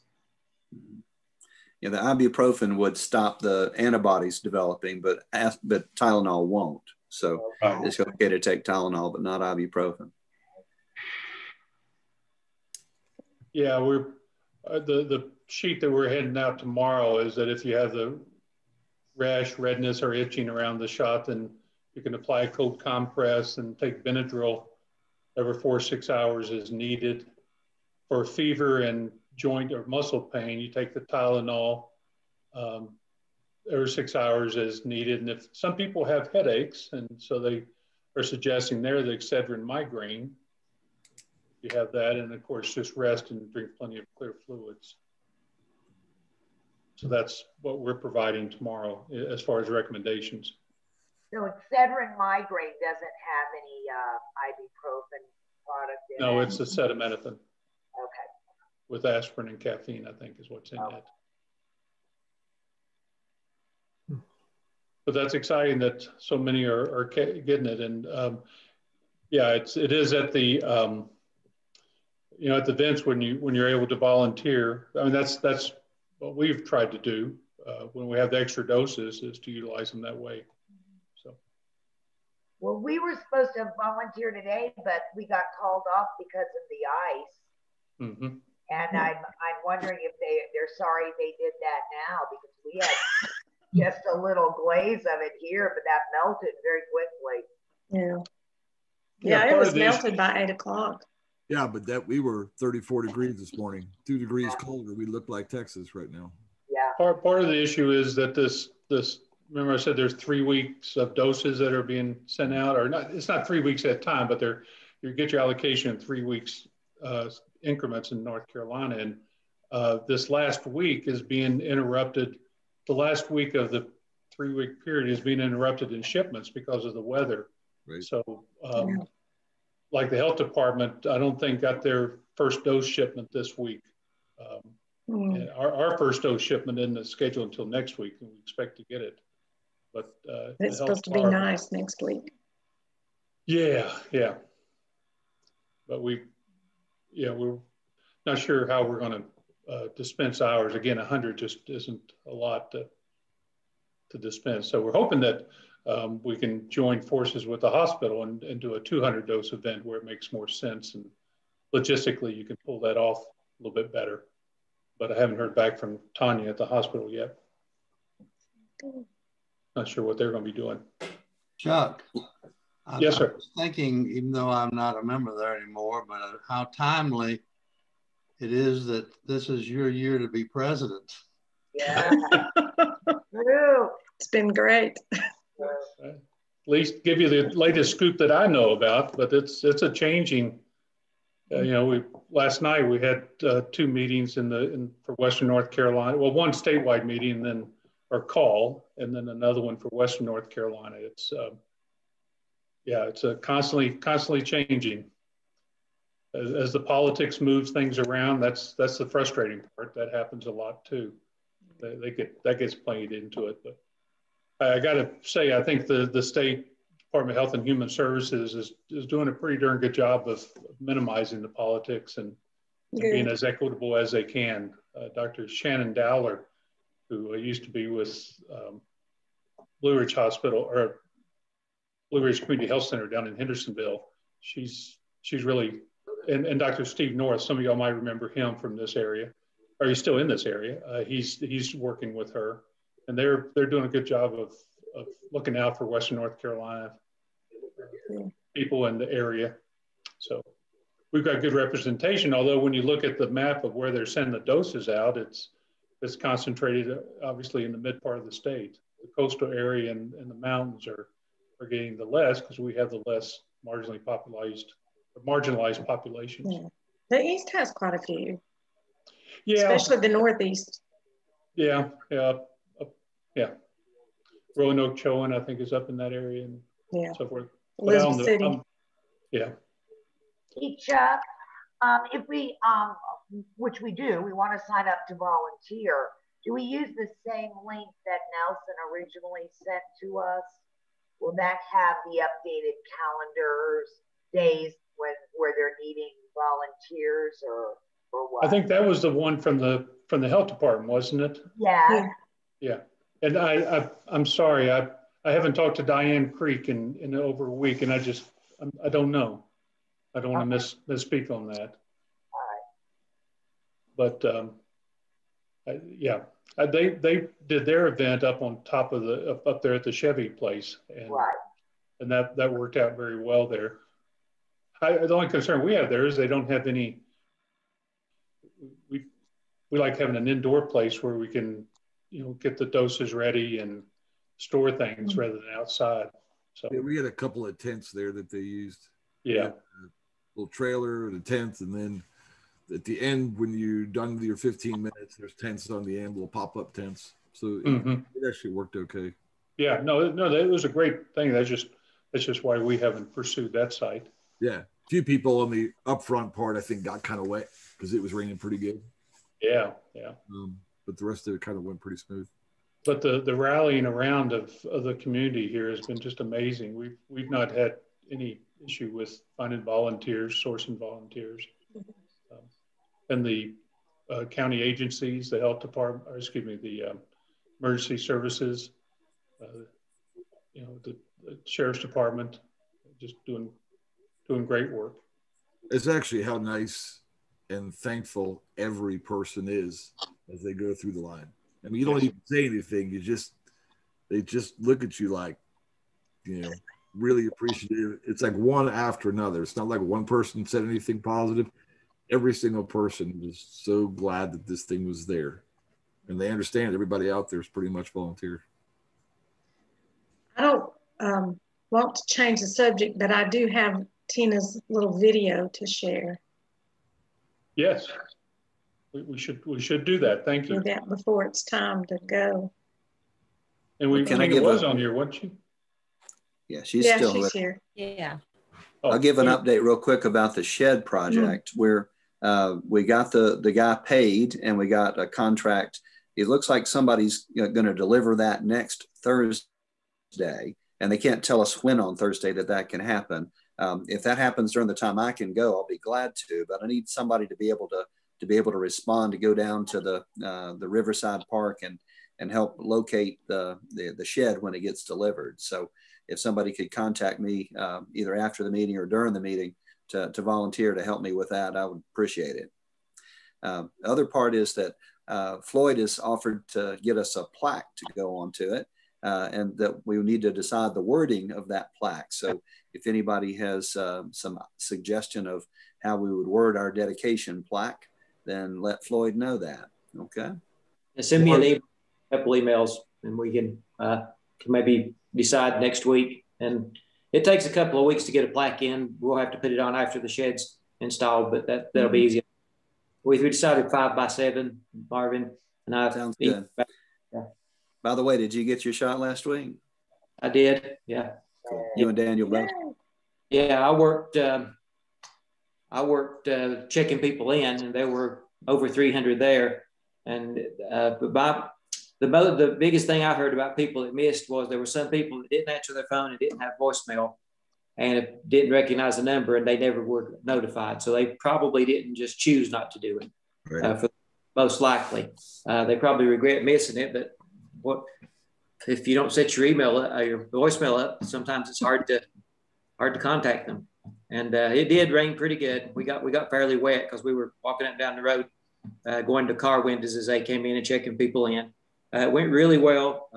Yeah, the ibuprofen would stop the antibodies developing, but Tylenol won't. So it's okay to take Tylenol, but not ibuprofen. Yeah, we're the sheet that we're heading out tomorrow is that if you have the rash, redness, or itching around the shot, then you can apply a cold compress and take Benadryl every 4 or 6 hours as needed. For fever and joint or muscle pain, you take the Tylenol every 6 hours as needed. And if some people have headaches, and so they are suggesting there the Excedrin migraine, you have that, and of course just rest and drink plenty of clear fluids. So that's what we're providing tomorrow as far as recommendations. So Excedrin migraine doesn't have any ibuprofen product in it? No, it's acetaminophen. Okay. With aspirin and caffeine, I think is what's in it. But that's exciting that so many are getting it. And yeah, it is at the, at the events when you're able to volunteer. I mean, that's what we've tried to do when we have the extra doses is to utilize them that way. Well, we were supposed to volunteer today, but we got called off because of the ice. Mm-hmm. And I'm wondering if they're sorry they did that now, because we had just a little glaze of it here, but that melted very quickly. Yeah, it was melted by 8 o'clock. Yeah, but we were 34 degrees this morning, 2 degrees colder. We look like Texas right now. Yeah. Part of the issue is that this remember I said there's 3 weeks of doses that are being sent out, or not, it's not 3 weeks at a time, but you get your allocation in 3 weeks increments in North Carolina. And this last week is being interrupted. The last week of the 3-week period is being interrupted in shipments because of the weather. Right. So like the health department, I don't think got their first dose shipment this week. And our first dose shipment isn't scheduled until next week, and we expect to get it. But it's supposed to be nice next week. Yeah. But we're not sure how we're going to dispense hours. Again, 100 just isn't a lot to dispense. So we're hoping that we can join forces with the hospital and do a 200 dose event where it makes more sense. And logistically, you can pull that off a little bit better. But I haven't heard back from Tanya at the hospital yet. Not sure what they're going to be doing. Chuck. Yes, sir. I was thinking, even though I'm not a member there anymore, but how timely it is that this is your year to be president. Yeah. True. It's been great. At least give you the latest scoop that I know about, but it's a changing. Last night we had 2 meetings for Western North Carolina. Well, one statewide meeting, and then our call, and then another one for Western North Carolina. It's constantly changing. As the politics moves things around, that's the frustrating part. That happens a lot too. That gets played into it. But I got to say, I think the state Department of Health and Human Services is doing a pretty darn good job of minimizing the politics and being as equitable as they can. Dr. Shannon Dowler, who used to be with Blue Ridge Hospital or Blue Ridge Community Health Center down in Hendersonville, she's really, and Dr. Steve North, some of y'all might remember him from this area, or he's still in this area. He's working with her, and they're doing a good job of looking out for Western North Carolina people in the area. So we've got good representation, although when you look at the map of where they're sending the doses out, it's concentrated obviously in the mid part of the state. The coastal area and the mountains are getting the less because we have the less marginalized populations. Yeah. The East has quite a few. Yeah. Especially the Northeast. Yeah. Roanoke, Chowan, I think, is up in that area and so forth. Elizabeth City. Yeah. Hey, Chuck, if we, which we do, we want to sign up to volunteer. Do we use the same link that Nelson originally sent to us? Will that have the updated calendars, days where they're needing volunteers or what? I think that was the one from the health department, wasn't it? Yeah. Yeah. And I'm sorry, I haven't talked to Diane Creek in over a week, and I don't know. I don't want to misspeak on that. All right. But they did their event up on top of up there at the Chevy place, and that worked out very well there. The only concern we have there is they don't have any. We like having an indoor place where we can, get the doses ready and store things rather than outside. So yeah, we had a couple of tents there that they used. Yeah, a little trailer and a tent, and then at the end when you're done with your 15 minutes, there's tents on the end, little pop-up tents. So it actually worked okay. Yeah, no, that was a great thing. That's just why we haven't pursued that site. Yeah, a few people on the upfront part I think got kind of wet because it was raining pretty good. Yeah. But the rest of it kind of went pretty smooth. But the rallying around of the community here has been just amazing. We've not had any issue with finding volunteers, sourcing volunteers, and the county agencies, the health department, the emergency services, the sheriff's department, just doing great work. It's actually how nice and thankful every person is as they go through the line. I mean, you don't even say anything. They just look at you like, really appreciative. It's like one after another. It's not like one person said anything positive. Every single person was so glad that this thing was there. And they understand everybody out there is pretty much volunteer. I don't want to change the subject, but I do have Tina's little video to share. Yes, we should do that. Thank you. Do that before it's time to go. And we think it was on here, wasn't she? Yeah, she's still with. Here. Yeah. I'll give an update real quick about the shed project where we got the guy paid and we got a contract. It looks like somebody's going to deliver that next Thursday, and they can't tell us when on Thursday that can happen. If that happens during the time I can go, I'll be glad to. But I need somebody to be able to respond, to go down to the Riverside Park and help locate the shed when it gets delivered. So if somebody could contact me either after the meeting or during the meeting to volunteer to help me with that, I would appreciate it. The other part is that Floyd has offered to get us a plaque to go onto it, and that we need to decide the wording of that plaque. So if anybody has some suggestion of how we would word our dedication plaque, then let Floyd know that. Okay. And send me an email, a couple emails, and we can maybe decide next week. And it takes a couple of weeks to get a plaque in. We'll have to put it on after the shed's installed, but that'll be easy. We decided 5 by 7, Marvin and I. Sounds good. Yeah. By the way, did you get your shot last week? I did. Yeah. Cool. You and Daniel both? Yeah, I worked checking people in, and there were over 300 there. And the biggest thing I heard about people that missed was there were some people that didn't answer their phone and didn't have voicemail and didn't recognize the number, and they never were notified. So they probably didn't just choose not to do it. Right. Most likely. They probably regret missing it, but if you don't set your email your voicemail up, sometimes it's hard to contact them. And it did rain pretty good. We got fairly wet because we were walking up and down the road, going to car windows as they came in and checking people in. It went really well.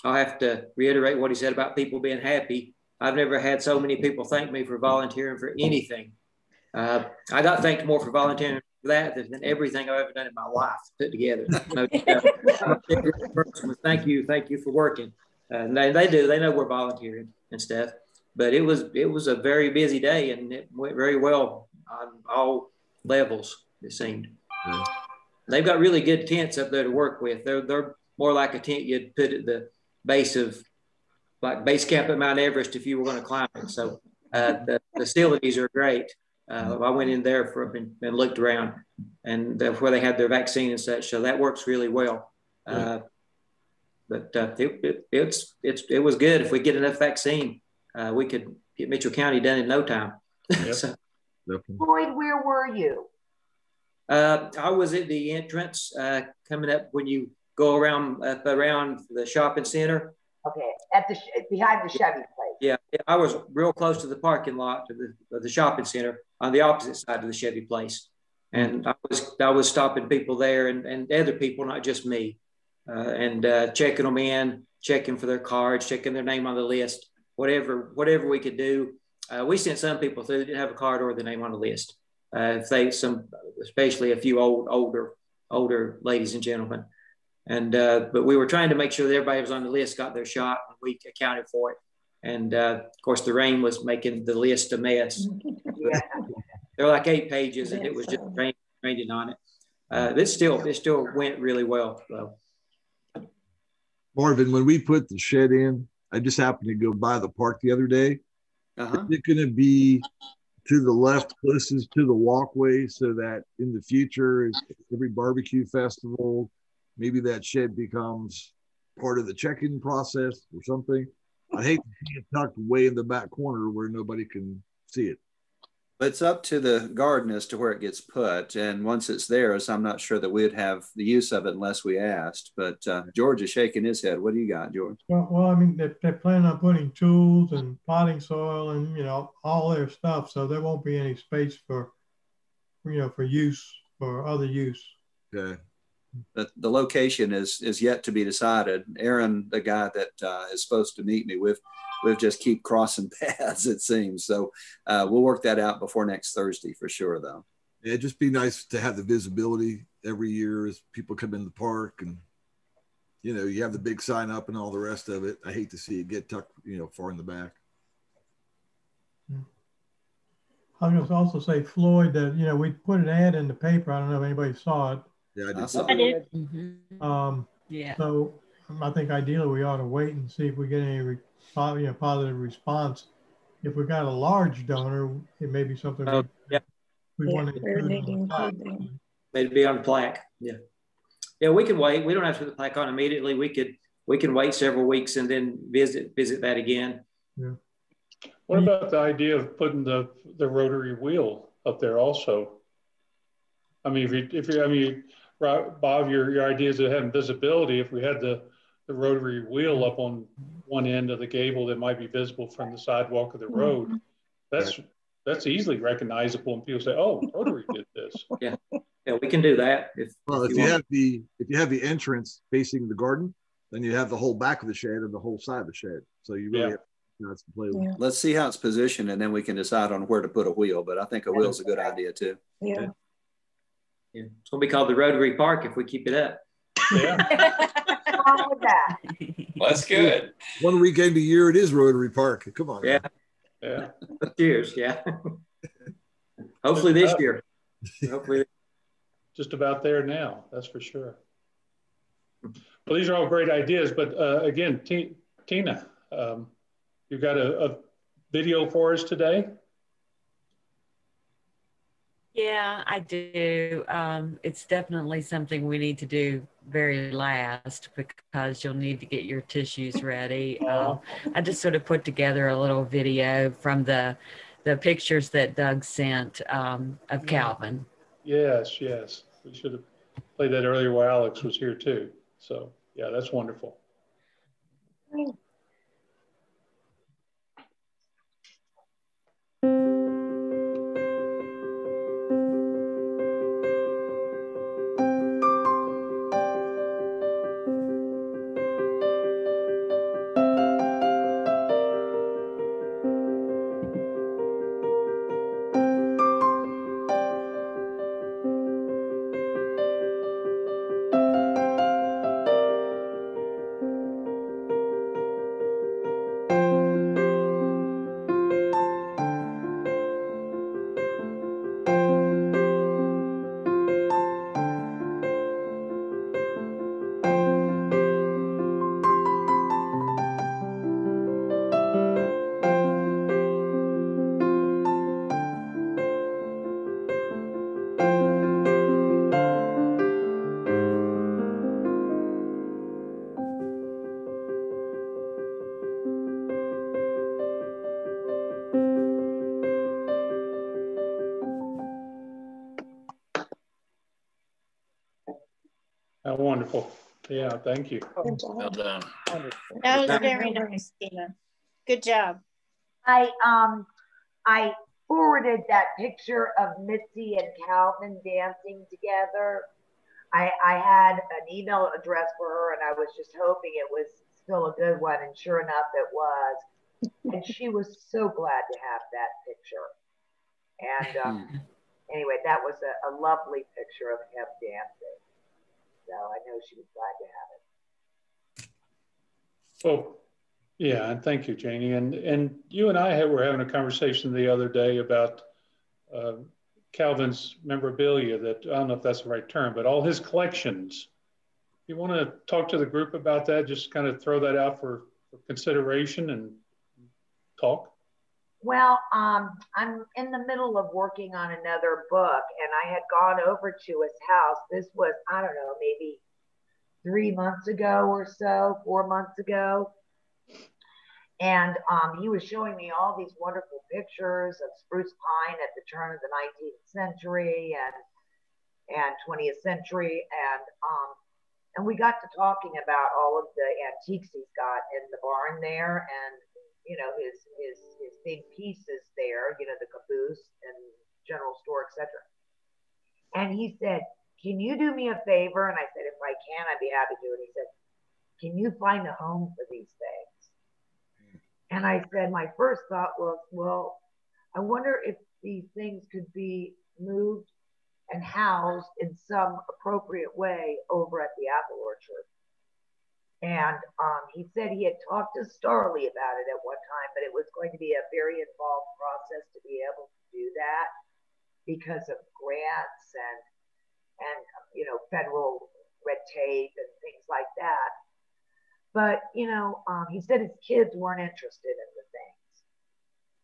I'll have to reiterate what he said about people being happy. I've never had so many people thank me for volunteering for anything. I got thanked more for volunteering for that than everything I've ever done in my life put together. Thank you for working. They do. They know we're volunteering and stuff. But it was a very busy day, and it went very well on all levels, it seemed. Yeah. They've got really good tents up there to work with. They're more like a tent you'd put at the base of, like base camp at Mount Everest if you were going to climb it. So the facilities are great. I went in there and looked around, and where they had their vaccine and such. So that works really well. But it was good. If we get enough vaccine, we could get Mitchell County done in no time. Yep. So, Floyd, where were you? I was at the entrance coming up when you go around the shopping center. Okay, behind the Chevy place. Yeah, I was real close to the parking lot of the shopping center on the opposite side of the Chevy place, and I was stopping people there and other people, not just me, and checking them in, checking for their cards, checking their name on the list, whatever we could do. We sent some people through that didn't have a card or the name on the list. Especially a few older ladies and gentlemen. And but we were trying to make sure that everybody was on the list got their shot, and we accounted for it. And of course, the rain was making the list a mess. There were like 8 pages, and it was just raining on it. It still went really well. So. Marvin, when we put the shed in, I just happened to go by the park the other day. Is it going to be to the left, closest to the walkway, so that in the future, every barbecue festival, maybe that shed becomes part of the check-in process or something? I hate to see it tucked way in the back corner where nobody can see it. It's up to the garden as to where it gets put. And once it's theirs, I'm not sure that we'd have the use of it unless we asked. But George is shaking his head. What do you got, George? Well, I mean, they plan on putting tools and potting soil and, all their stuff. So there won't be any space for other use. Okay. The location is yet to be decided. Aaron, the guy that is supposed to meet me, we've just keep crossing paths, it seems. So we'll work that out before next Thursday for sure, though. Yeah, it'd just be nice to have the visibility every year as people come in the park, and you have the big sign up and all the rest of it. I hate to see it get tucked, far in the back. I was going to also say, Floyd, that we put an ad in the paper. I don't know if anybody saw it. Yeah, I did. I did. Mm-hmm. Yeah. So I think ideally we ought to wait and see if we get any positive response. If we got a large donor, it may be something we want to include. Maybe on plaque. Yeah. Yeah, we can wait. We don't have to put the plaque on immediately. We can wait several weeks and then visit that again. Yeah. What about the idea of putting the rotary wheel up there also? I mean, Bob, your ideas of having visibility, if we had the rotary wheel up on one end of the gable that might be visible from the sidewalk of the road, that's easily recognizable, and people say, "Oh, Rotary did this." Yeah, we can do that. If you have the entrance facing the garden, then you have the whole back of the shed and the whole side of the shed. So you really have to play with. Yeah. Let's see how it's positioned, and then we can decide on where to put a wheel. But I think a wheel is a good idea too. Yeah. It's gonna be called the Rotary Park if we keep it up. Yeah. What's wrong with that? Well, that's good. One weekend a year, it is Rotary Park. Come on. Yeah. Yeah. Cheers. Yeah. Hopefully this year. Hopefully. Just about there now. That's for sure. Well, these are all great ideas, but again, Tina, you got a video for us today? Yeah, I do. It's definitely something we need to do very last because you'll need to get your tissues ready. I just sort of put together a little video from the pictures that Doug sent of Calvin. Yes. We should have played that earlier while Alex was here too. So yeah, that's wonderful. How wonderful. Yeah, thank you. Well done. That was very nice, Tina. Good job. I forwarded that picture of Mitzi and Calvin dancing together. I had an email address for her, and I was just hoping it was still a good one, and sure enough it was. And she was so glad to have that picture. And anyway, that was a lovely picture of him dancing. So I know she was glad to have it. Oh, yeah, and thank you, Janie. And you and I were having a conversation the other day about Calvin's memorabilia. That I don't know if that's the right term, but all his collections. You want to talk to the group about that? Just kind of throw that out for consideration and talk. Well, I'm in the middle of working on another book, and I had gone over to his house. This was, I don't know, maybe 3 months ago or so, 4 months ago. And he was showing me all these wonderful pictures of spruce pine at the turn of the 19th century and 20th century. And we got to talking about all of the antiques he's got in the barn there, and you know, his big pieces there, you know, the caboose and general store, etc. And he said, "Can you do me a favor?" And I said, "If I can, I'd be happy to." And he said, "Can you find a home for these things?" And I said, my first thought was, well, I wonder if these things could be moved and housed in some appropriate way over at the apple orchard. And he said he had talked to Starley about it at one time, but it was going to be a very involved process to be able to do that because of grants and you know, federal red tape and things like that. But, you know, he said his kids weren't interested in the things.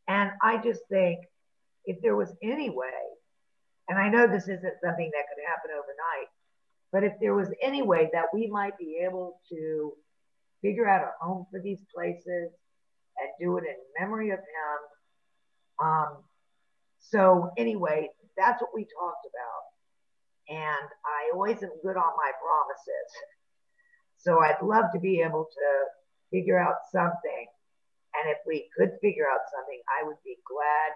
And I just think if there was any way, and I know this isn't something that could happen overnight, but if there was any way that we might be able to figure out a home for these places and do it in memory of him. So anyway, that's what we talked about. And I always am good on my promises. So I'd love to be able to figure out something. And if we could figure out something, I would be glad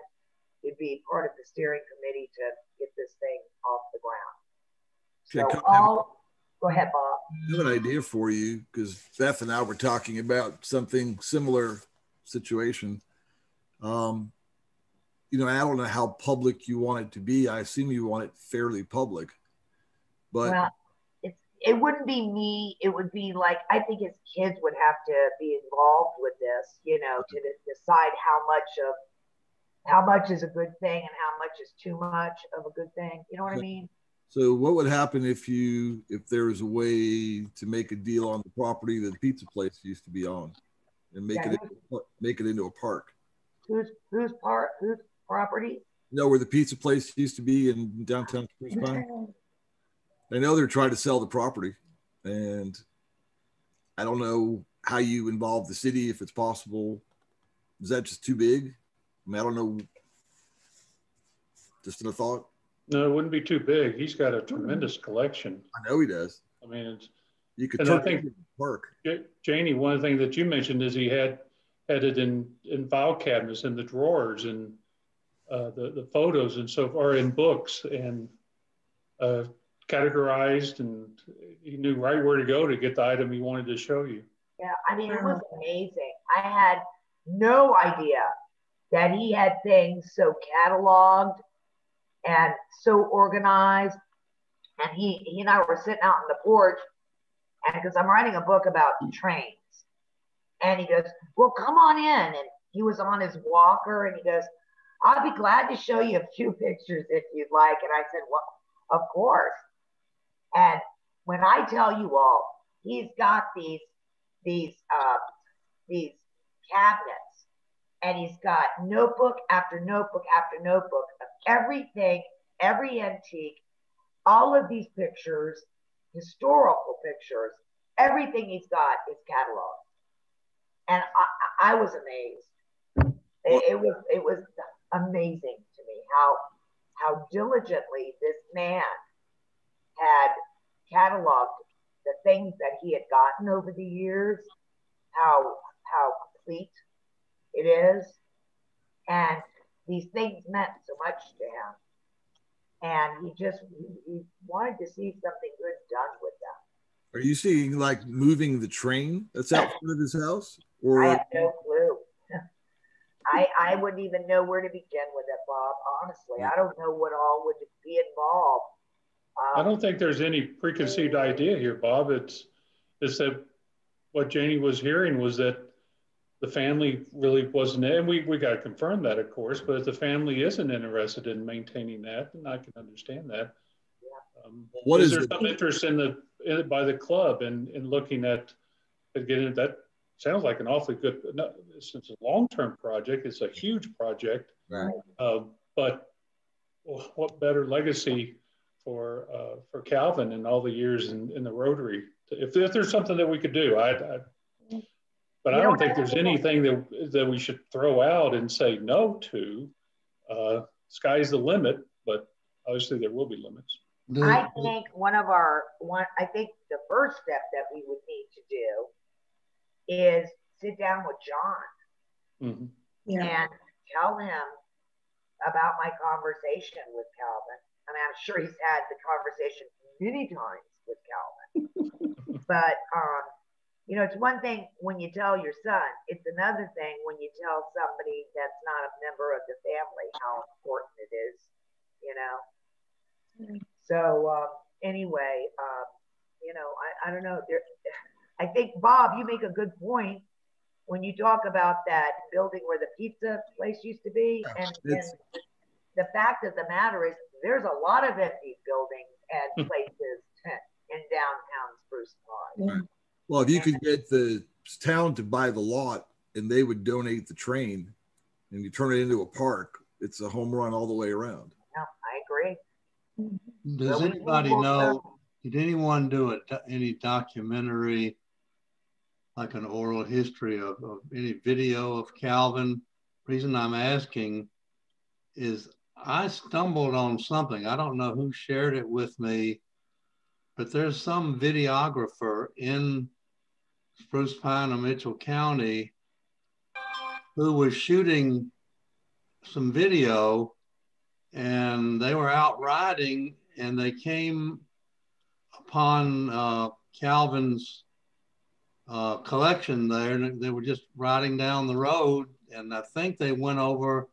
to be part of the steering committee to get this thing off the ground. So go ahead, Bob. I have an idea for you, because Beth and I were talking about something similar situation. You know, I don't know how public you want it to be. I assume you want it fairly public, but well, it wouldn't be me. It would be like, I think his kids would have to be involved with this, you know, to decide how much is a good thing and how much is too much of a good thing. You know what I mean? So what would happen if there was a way to make a deal on the property that the pizza place used to be on, and make it into a park? Whose property? You know where the pizza place used to be in downtown Spruce Pine? I know they're trying to sell the property, and I don't know how you involve the city, if it's possible. Is that just too big? I mean, I don't know. Just in a thought. No, it wouldn't be too big. He's got a tremendous collection. I know he does. I mean, you could turn it into a park. Janie, one thing that you mentioned is he had it in file cabinets, in the drawers, and the photos and so far, in books, and categorized, and he knew right where to go to get the item he wanted to show you. Yeah, I mean, it was amazing. I had no idea that he had things so cataloged and so organized. And he and I were sitting out on the porch, and because I'm writing a book about trains, and he goes, well, come on in. And he was on his walker, and he goes, I'll be glad to show you a few pictures if you'd like. And I said, well, of course. And when I tell you all, he's got these cabinets, and he's got notebook after notebook after notebook of everything, every antique, all of these pictures, historical pictures, everything he's got is cataloged. And I was amazed. It was amazing to me how diligently this man had cataloged the things that he had gotten over the years, how complete it is. And these things meant so much to him. And he wanted to see something good done with them. Are you seeing like moving the train that's out front of his house? Or I have no clue. I wouldn't even know where to begin with it, Bob. Honestly, I don't know what all would be involved. I don't think there's any preconceived idea here, Bob. It's that what Janie was hearing was that the family really wasn't, and we got to confirm that, of course, but if the family isn't interested in maintaining that, then I can understand that. What is there some interest by the club in looking at getting that? Sounds like an awfully good, since it's a long-term project, it's a huge project. Right. But what better legacy for Calvin and all the years in the Rotary? If there's something that we could do, but I don't think there's anything that we should throw out and say no to. Sky's the limit, but obviously there will be limits. I think I think the first step that we would need to do is sit down with John and tell him about my conversation with Calvin. I mean, I'm sure he's had the conversation many times with Calvin, but you know, it's one thing when you tell your son, it's another thing when you tell somebody that's not a member of the family how important it is, you know? So anyway, you know, I don't know. I think, Bob, you make a good point when you talk about that building where the pizza place used to be. And the fact of the matter is there's a lot of empty buildings and places in downtown Spruce Pine. Well, if you could get the town to buy the lot and they would donate the train and you turn it into a park, it's a home run all the way around. Yeah, I agree. Does anybody know, did anyone do any documentary, like an oral history of any video of Calvin? Reason I'm asking is I stumbled on something. I don't know who shared it with me, but there's some videographer in Spruce Pine or Mitchell County who was shooting some video, and they were out riding and they came upon Calvin's collection there, and they were just riding down the road, and I think they went over,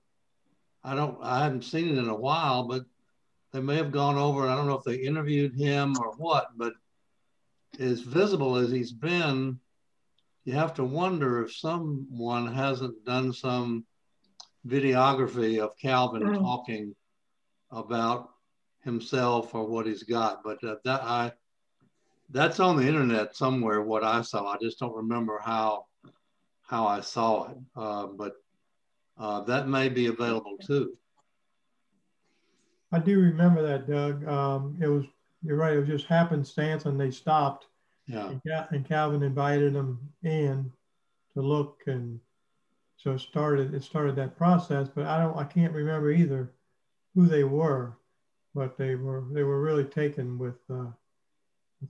I haven't seen it in a while, but they may have gone over, I don't know if they interviewed him or what, but as visible as he's been, you have to wonder if someone hasn't done some videography of Calvin talking about himself or what he's got. But that's on the internet somewhere, what I saw. I just don't remember how I saw it, but that may be available too. I do remember that, Doug. You're right, it was just happenstance and they stopped. Yeah. And Calvin invited them in to look, and so it started that process, but I can't remember either who they were, but they were really taken with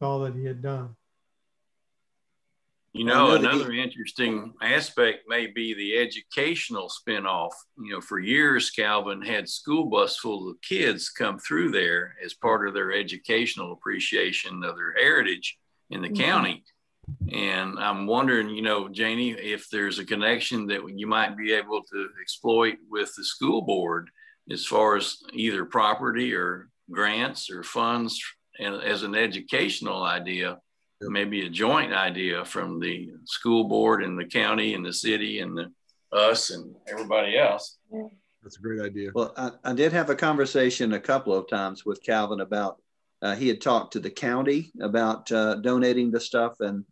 all that he had done. You know, another interesting aspect may be the educational spinoff. You know, for years, Calvin had school bus full of kids come through there as part of their educational appreciation of their heritage in the county. And I'm wondering, you know, Janie, if there's a connection that you might be able to exploit with the school board as far as either property or grants or funds, and as an educational idea. Maybe a joint idea from the school board and the county and the city and us and everybody else. That's a great idea. Well, I did have a conversation a couple of times with Calvin about, he had talked to the county about donating the stuff, and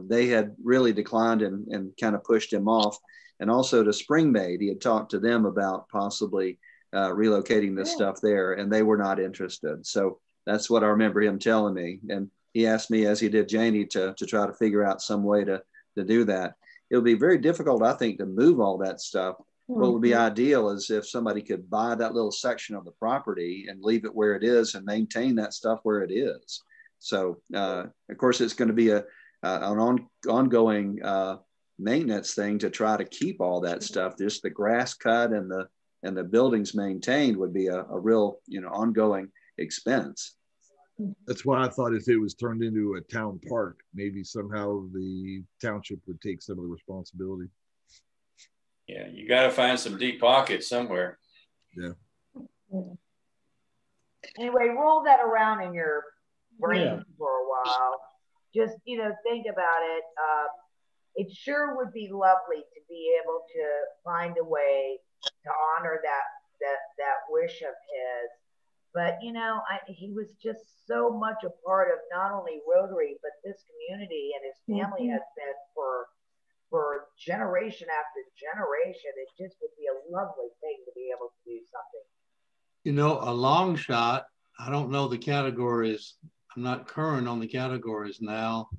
they had really declined and kind of pushed him off. And also to Springmaid, he had talked to them about possibly relocating this stuff there, and they were not interested. So that's what I remember him telling me. And he asked me, as he did Janie, to try to figure out some way to do that. It would be very difficult, I think, to move all that stuff. What would be ideal is if somebody could buy that little section of the property and leave it where it is and maintain that stuff where it is. So, of course, it's going to be an ongoing maintenance thing to try to keep all that stuff. Just the grass cut and the buildings maintained would be a real, ongoing expense. That's why I thought if it was turned into a town park, maybe somehow the township would take some of the responsibility. Yeah, you got to find some deep pockets somewhere. Yeah. Anyway, roll that around in your brain for a while. Just, think about it. It sure would be lovely to be able to find a way to honor that wish of his. But, he was just so much a part of not only Rotary, but this community, and his family has been for generation after generation. It just would be a lovely thing to be able to do something. A long shot, I don't know the categories. I'm not current on the categories now,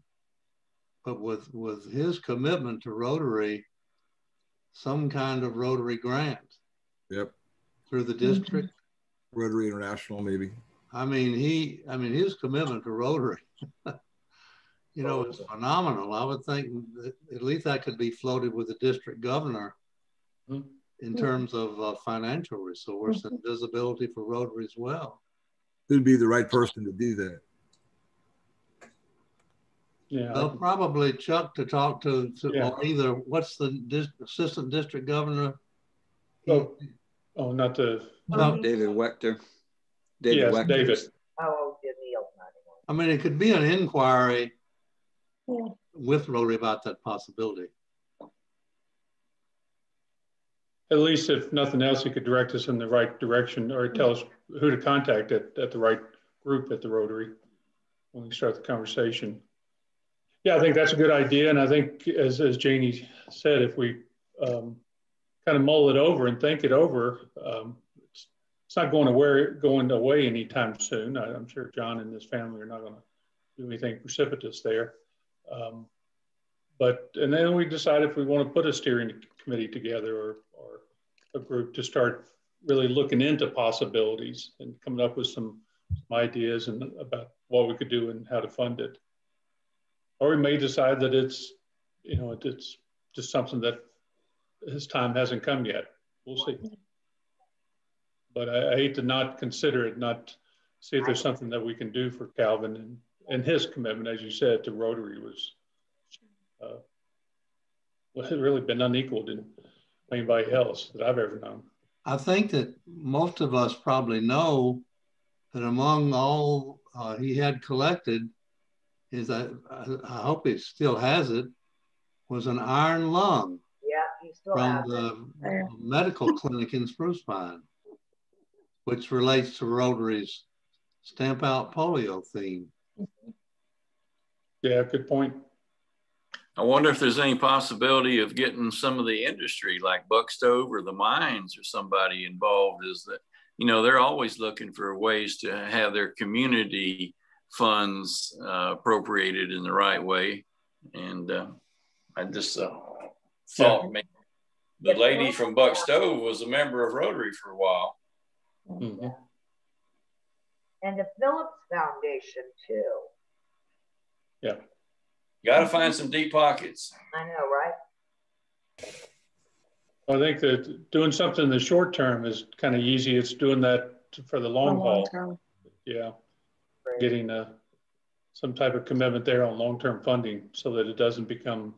but with his commitment to Rotary, some kind of Rotary grant. Yep. Through the district. Rotary International, maybe. His commitment to Rotary, is phenomenal. I would think that at least that could be floated with the district governor in terms of financial resource and visibility for Rotary as well. Who'd be the right person to do that? Yeah, they'll probably Chuck to talk to or either what's the assistant district governor? Not the David Wechter. Yes, Wechter. David. Oh, Neil's not anymore. It could be an inquiry with Rotary about that possibility. At least, if nothing else, he could direct us in the right direction, or tell us who to contact at the right group at the Rotary when we start the conversation. Yeah, I think that's a good idea. And I think, as Janie said, if we kind of mull it over and think it over, it's not going away anytime soon. I'm sure John and his family are not going to do anything precipitous there. And then we decide if we want to put a steering committee together or a group to start really looking into possibilities and coming up with some ideas and about what we could do and how to fund it. Or we may decide that it's just something that his time hasn't come yet. We'll see. But I hate to not consider it, not see if there's something that we can do for Calvin, and his commitment, as you said, to Rotary was really been unequaled in anybody else that I've ever known. I think that most of us probably know that among all he had collected, I hope he still has it, was an iron lung. Yeah, he still from has the medical clinic in Spruce Pine, which relates to Rotary's Stamp Out Polio theme. Yeah, good point. I wonder if there's any possibility of getting some of the industry like Buck Stove or the mines or somebody involved. Is that, they're always looking for ways to have their community funds appropriated in the right way. And I just thought maybe the lady from Buck Stove was a member of Rotary for a while. Mm-hmm. And the Phillips Foundation too. Yeah. Got to find some deep pockets. I know, right? I think that doing something in the short term is kind of easy. It's doing that for the long haul. Term. Yeah. Right. Getting some type of commitment there on long-term funding so that it doesn't become,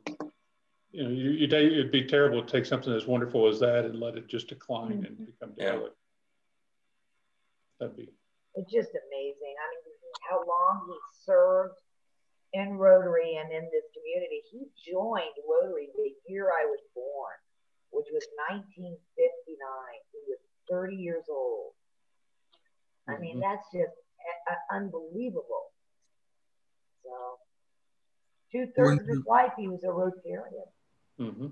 it'd be terrible to take something as wonderful as that and let it just decline and become derelict. That'd be. It's just amazing. I mean, how long he served in Rotary and in this community. He joined Rotary the year I was born, which was 1959. He was 30 years old. I mean, that's just unbelievable. So, 2/3 of his life, he was a Rotarian. Mm-hmm.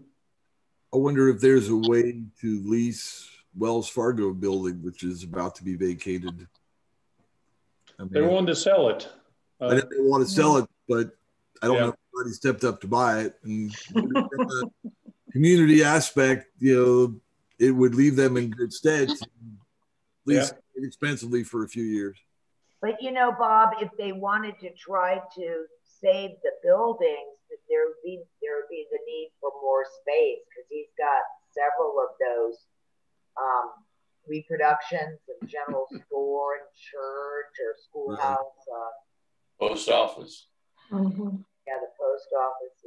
I wonder if there's a way to lease Wells Fargo building, which is about to be vacated. I mean, they wanted to sell it. I didn't want to sell it, but I don't know if anybody stepped up to buy it. And from a community aspect, it would leave them in good stead to lease inexpensively for a few years. But Bob, if they wanted to try to save the buildings, there would be the need for more space, because he's got several of those reproductions and general store and church or schoolhouse. Post office. Mm-hmm. Yeah, the post office,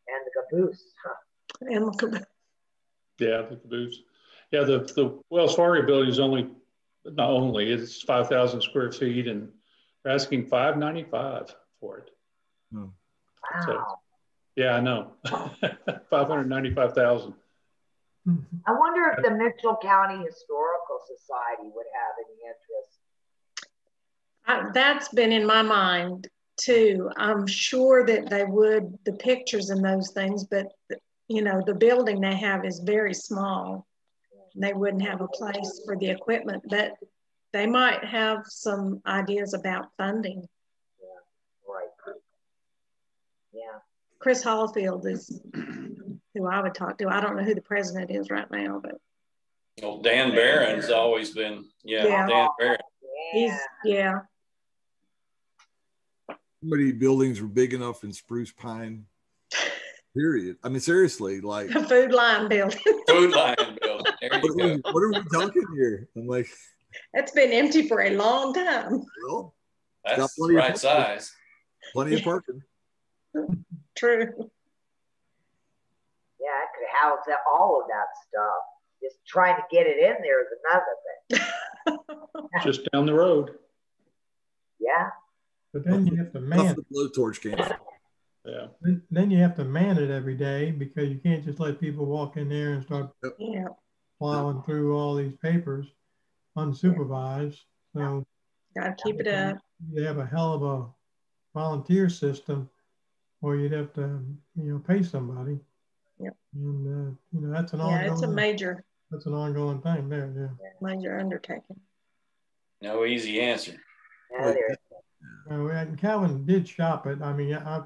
and the caboose. And the caboose. Yeah, the caboose. Yeah, the Wells Fargo building is it's 5,000 square feet, and they're asking $595 for it. Wow. So, yeah, I know. 595,000. I wonder if the Mitchell County Historical Society would have any interest. That's been in my mind too. I'm sure that they would, the pictures and those things, but the building they have is very small. They wouldn't have a place for the equipment, but they might have some ideas about funding. Yeah, right. Yeah. Chris Hallfield is who I would talk to. I don't know who the president is right now, but. Well, Dan Barron's always been, Dan Barron. Yeah. How many buildings were big enough in Spruce Pine? Period. I mean, seriously, like the Food Line building. Food Line building. There you go. What are we talking here? I'm like, it's been empty for a long time. Well, that's the right size. Plenty of parking. True. Yeah, it could house all of that stuff. Just trying to get it in there is another thing. Just down the road. Yeah. But then you have to man the blowtorch came. Yeah. Then you have to man it every day, because you can't just let people walk in there and start plowing through all these papers unsupervised. So gotta keep it up. You have a hell of a volunteer system or you'd have to, pay somebody. Yep. And, that's an ongoing. Yeah, it's a major. That's an ongoing thing there, yeah. Major undertaking. No easy answer. And Calvin did shop it. I mean, I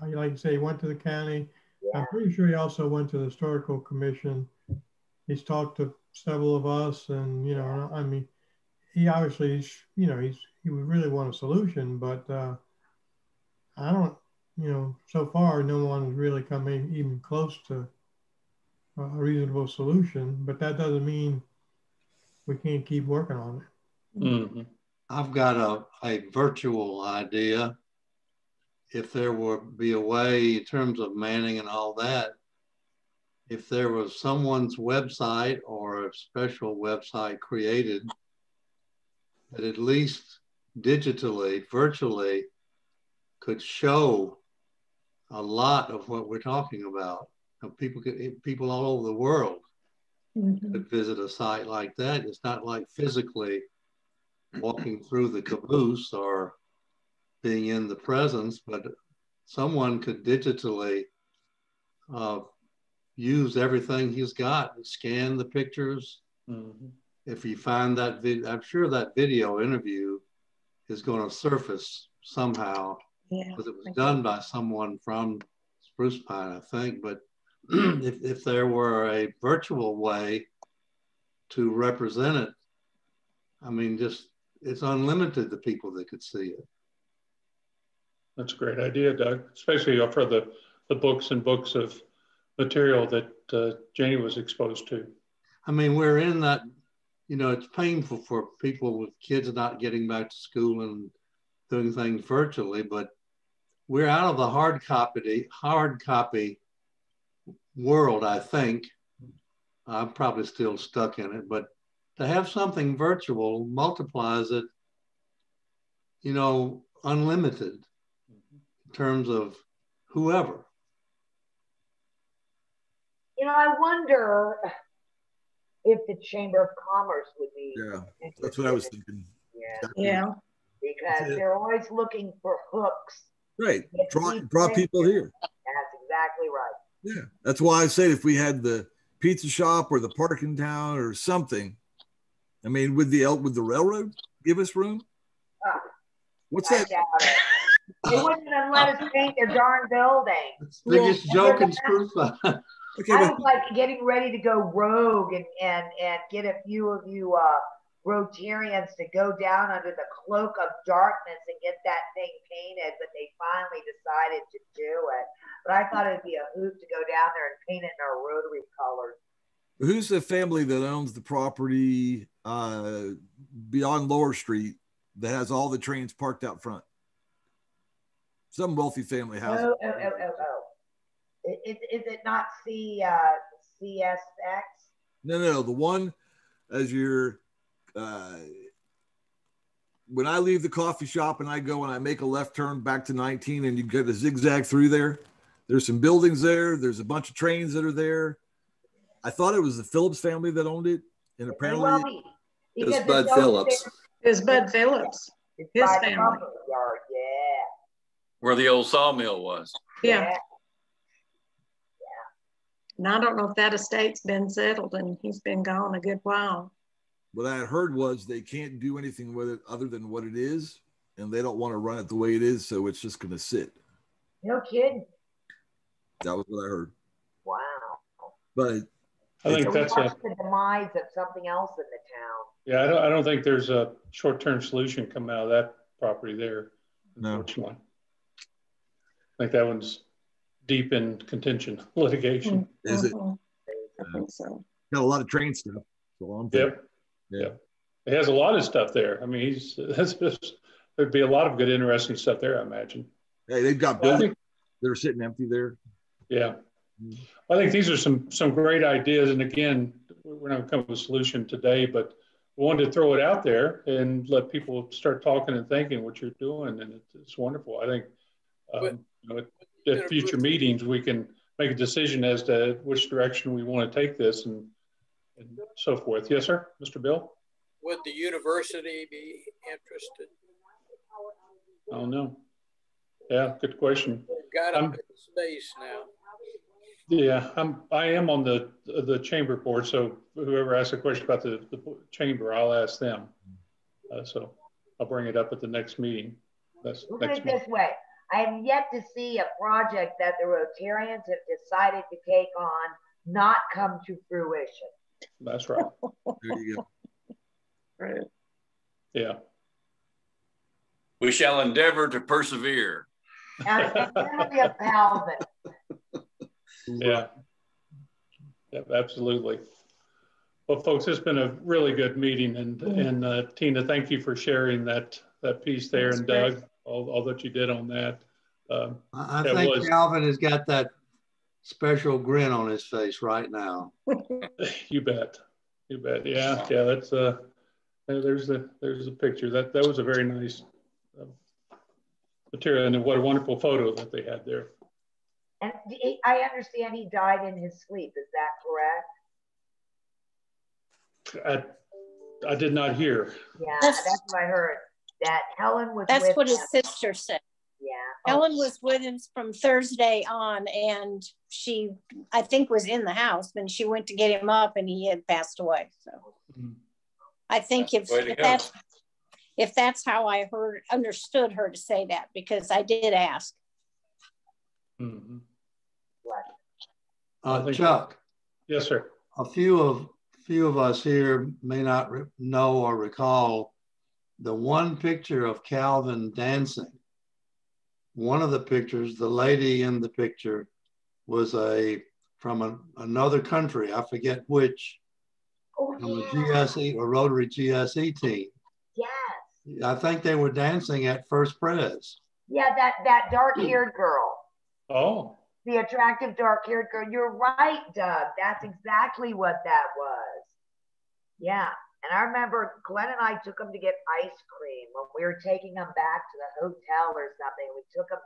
like you say, he went to the county. Yeah. I'm pretty sure he also went to the historical commission. He's talked to several of us, and I mean, he obviously, he would really want a solution, but I don't, so far no one has really come even close to a reasonable solution. But that doesn't mean we can't keep working on it. Mm-hmm. I've got a virtual idea. If there would be a way in terms of manning and all that, if there was someone's website or a special website created that at least digitally, virtually could show a lot of what we're talking about. People all over the world could visit a site like that. It's not like physically walking through the caboose or being in the presence, but someone could digitally use everything he's got, scan the pictures. Mm-hmm. If you find that video, I'm sure that video interview is going to surface somehow, because it was done by someone from Spruce Pine, I think. But if there were a virtual way to represent it, I mean, it's unlimited, the people that could see it. That's a great idea, Doug, especially for the books and books of material that Janie was exposed to. I mean, we're in that, it's painful for people with kids not getting back to school and doing things virtually, but we're out of the hard copy world, I think. I'm probably still stuck in it, but to have something virtual multiplies it, unlimited in terms of whoever. I wonder if the Chamber of Commerce would be. Yeah, that's what I was thinking. Yeah. Because they're always looking for hooks. Right. Draw people here. That's exactly right. Yeah. That's why I said if we had the pizza shop or the park in town or something, I mean, would the railroad give us room? What's that? They wouldn't even let us paint their darn building. It's the biggest joke in Spruce. I was like getting ready to go rogue and get a few of you Rotarians to go down under the cloak of darkness and get that thing painted, but they finally decided to do it. But I thought it'd be a hoot to go down there and paint it in our Rotary colors. Who's the family that owns the property beyond Lower Street that has all the trains parked out front? Some wealthy family house. Oh. Is it not CSX? No. The one as you're, when I leave the coffee shop and I go and I make a left turn back to 19 and you get a zigzag through there, there's some buildings there. There's a bunch of trains that are there. I thought it was the Phillips family that owned it. And apparently it was Bud Phillips. It was Bud Phillips. His family. Where the old sawmill was. Yeah. And I don't know if that estate's been settled and he's been gone a good while. What I had heard was they can't do anything with it other than what it is, and they don't want to run it the way it is, so it's just going to sit. No kidding. That was what I heard. Wow. But I think that's the demise of something else in the town. Yeah, I don't think there's a short-term solution coming out of that property there. Unfortunately. No. I think that one's deep in contention litigation. Is it? I think so. Got a lot of train stuff. Yep. Yeah. It has a lot of stuff there. I mean, there'd be a lot of good, interesting stuff there, I imagine. Hey, they've got buildings that are sitting empty there. Yeah. I think these are some great ideas. And again, we're not going to come up with a solution today, but we wanted to throw it out there and let people start talking and thinking what you're doing. And it's wonderful. I think at future meetings, we can make a decision as to which direction we want to take this and so forth. Yes, sir. Mr. Bill? Would the university be interested? Oh, no. Yeah, good question. We've got a big space now. Yeah, I am on the chamber board, so whoever asks a question about the chamber, I'll ask them. So I'll bring it up at the next meeting. That's Look at it this way. I have yet to see a project that the Rotarians have decided to take on not come to fruition. That's right. There you go. Right. Yeah. We shall endeavor to persevere. Especially of Calvin. Yeah. Yep, absolutely. Well, folks, it's been a really good meeting, and Tina, thank you for sharing that piece there, and Doug, all that you did on that. I think Calvin has got that special grin on his face right now. You bet. You bet. Yeah. Yeah. That's there's a picture. That was a very nice material, and what a wonderful photo that they had there. And I understand he died in his sleep. Is that correct? I did not hear. Yeah, that's what I heard. That Helen was. That's with what him. his sister said. Yeah. Helen was with him from Thursday on, and she, I think, was in the house, and she went to get him up, and he had passed away. So I think if that's how I understood her to say that, because I did ask. Mm-hmm. Chuck. Yes, sir. A few of us here may not know or recall the one picture of Calvin dancing. One of the pictures, the lady in the picture was from another country, I forget which, from a GSE or Rotary GSE team. Yes. I think they were dancing at First Pres. Yeah, that dark-haired girl. Oh. The attractive dark-haired girl. You're right, Doug. That's exactly what that was. Yeah. And I remember Glenn and I took them to get ice cream when we were taking them back to the hotel or something. We took them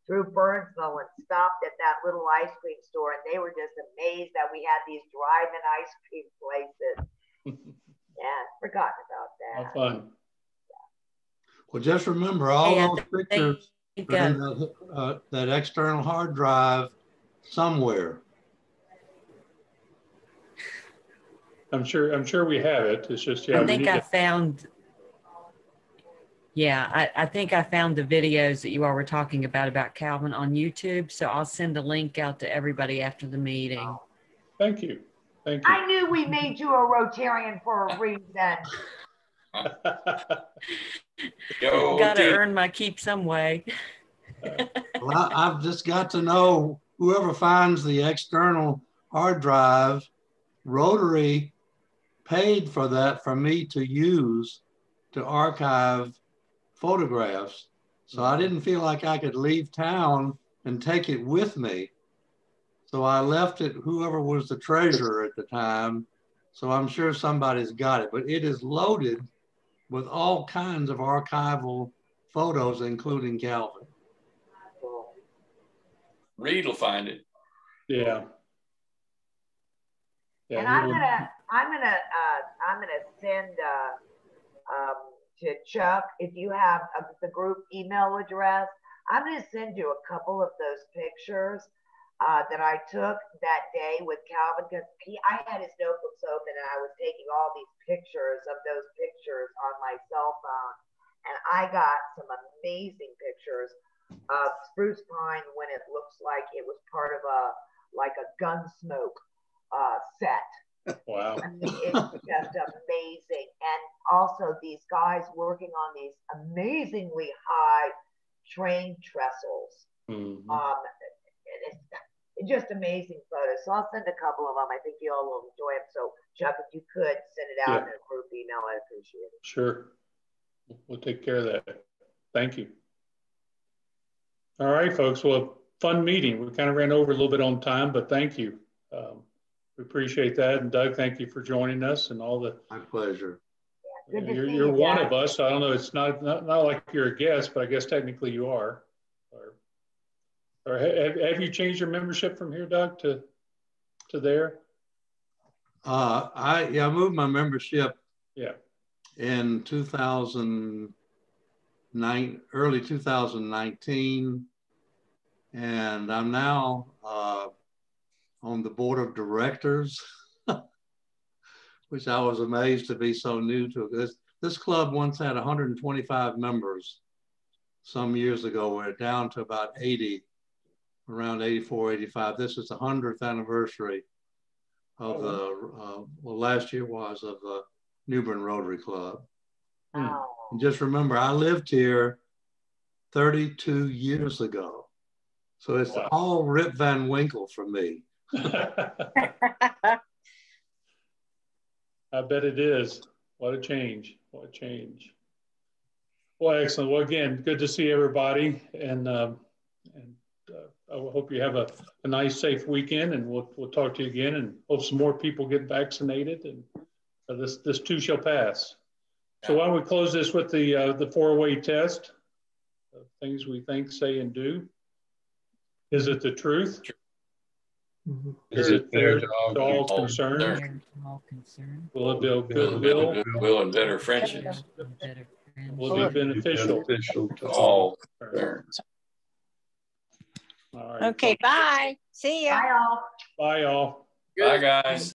through Burnsville and stopped at that little ice cream store, and they were just amazed that we had these drive-in ice cream places. Yeah, forgotten about that. How fun. Well, just remember all those pictures are in that external hard drive somewhere. I'm sure we have it. It's just, yeah. I think I found the videos that you all were talking about Calvin on YouTube. So I'll send a link out to everybody after the meeting. Thank you. Thank you. I knew we made you a Rotarian for a reason. Got to earn my keep some way. Well, I've just got to know, whoever finds the external hard drive, Rotary paid for that for me to use to archive photographs. So I didn't feel like I could leave town and take it with me. So I left it, whoever was the treasurer at the time. So I'm sure somebody's got it, but it is loaded with all kinds of archival photos, including Calvin. Reed will find it. Yeah. Yeah, and I'm gonna send to Chuck, if you have the group email address, I'm gonna send you a couple of those pictures that I took that day with Calvin, because I had his notebooks open and I was taking all these pictures of those pictures on my cell phone, and I got some amazing pictures of Spruce Pine when it looks like it was part of a Gunsmoke set. Wow. I mean, it's just amazing. And also these guys working on these amazingly high train trestles. Mm-hmm. And it's just amazing photos. So I'll send a couple of them. I think you all will enjoy them. So Chuck, if you could send it out in a group email, I'd appreciate it. Sure. We'll take care of that. Thank you. All right, folks. Well, fun meeting. We kind of ran over a little bit on time, but thank you. We appreciate that. And Doug, thank you for joining us and all the. My pleasure. Yeah, good to see you're you, one Doug. of us. I don't know. It's not like you're a guest, but I guess technically you are. Or have you changed your membership from here, Doug, to there? I moved my membership. Yeah. In 2009, early 2019. And I'm now on the board of directors, which I was amazed to be so new to. This club once had 125 members some years ago. We're down to about 80, around 84, 85. This is the 100th anniversary of well, last year was of the New Bern Rotary Club. Oh. And just remember, I lived here 32 years ago. So it's all Rip Van Winkle for me. I bet it is. What a change. What a change. Well, excellent. Well, again, good to see everybody. And I hope you have a nice, safe weekend. And we'll talk to you again, and hope some more people get vaccinated. And this too shall pass. So why don't we close this with the four-way test? Things we think, say, and do. Is it the truth? Is it fair to all concerned? Will it build goodwill? Goodwill and better friendships. Will it be beneficial to all concerned? All right. Okay, bye. See ya. Bye all. Bye all. Bye guys.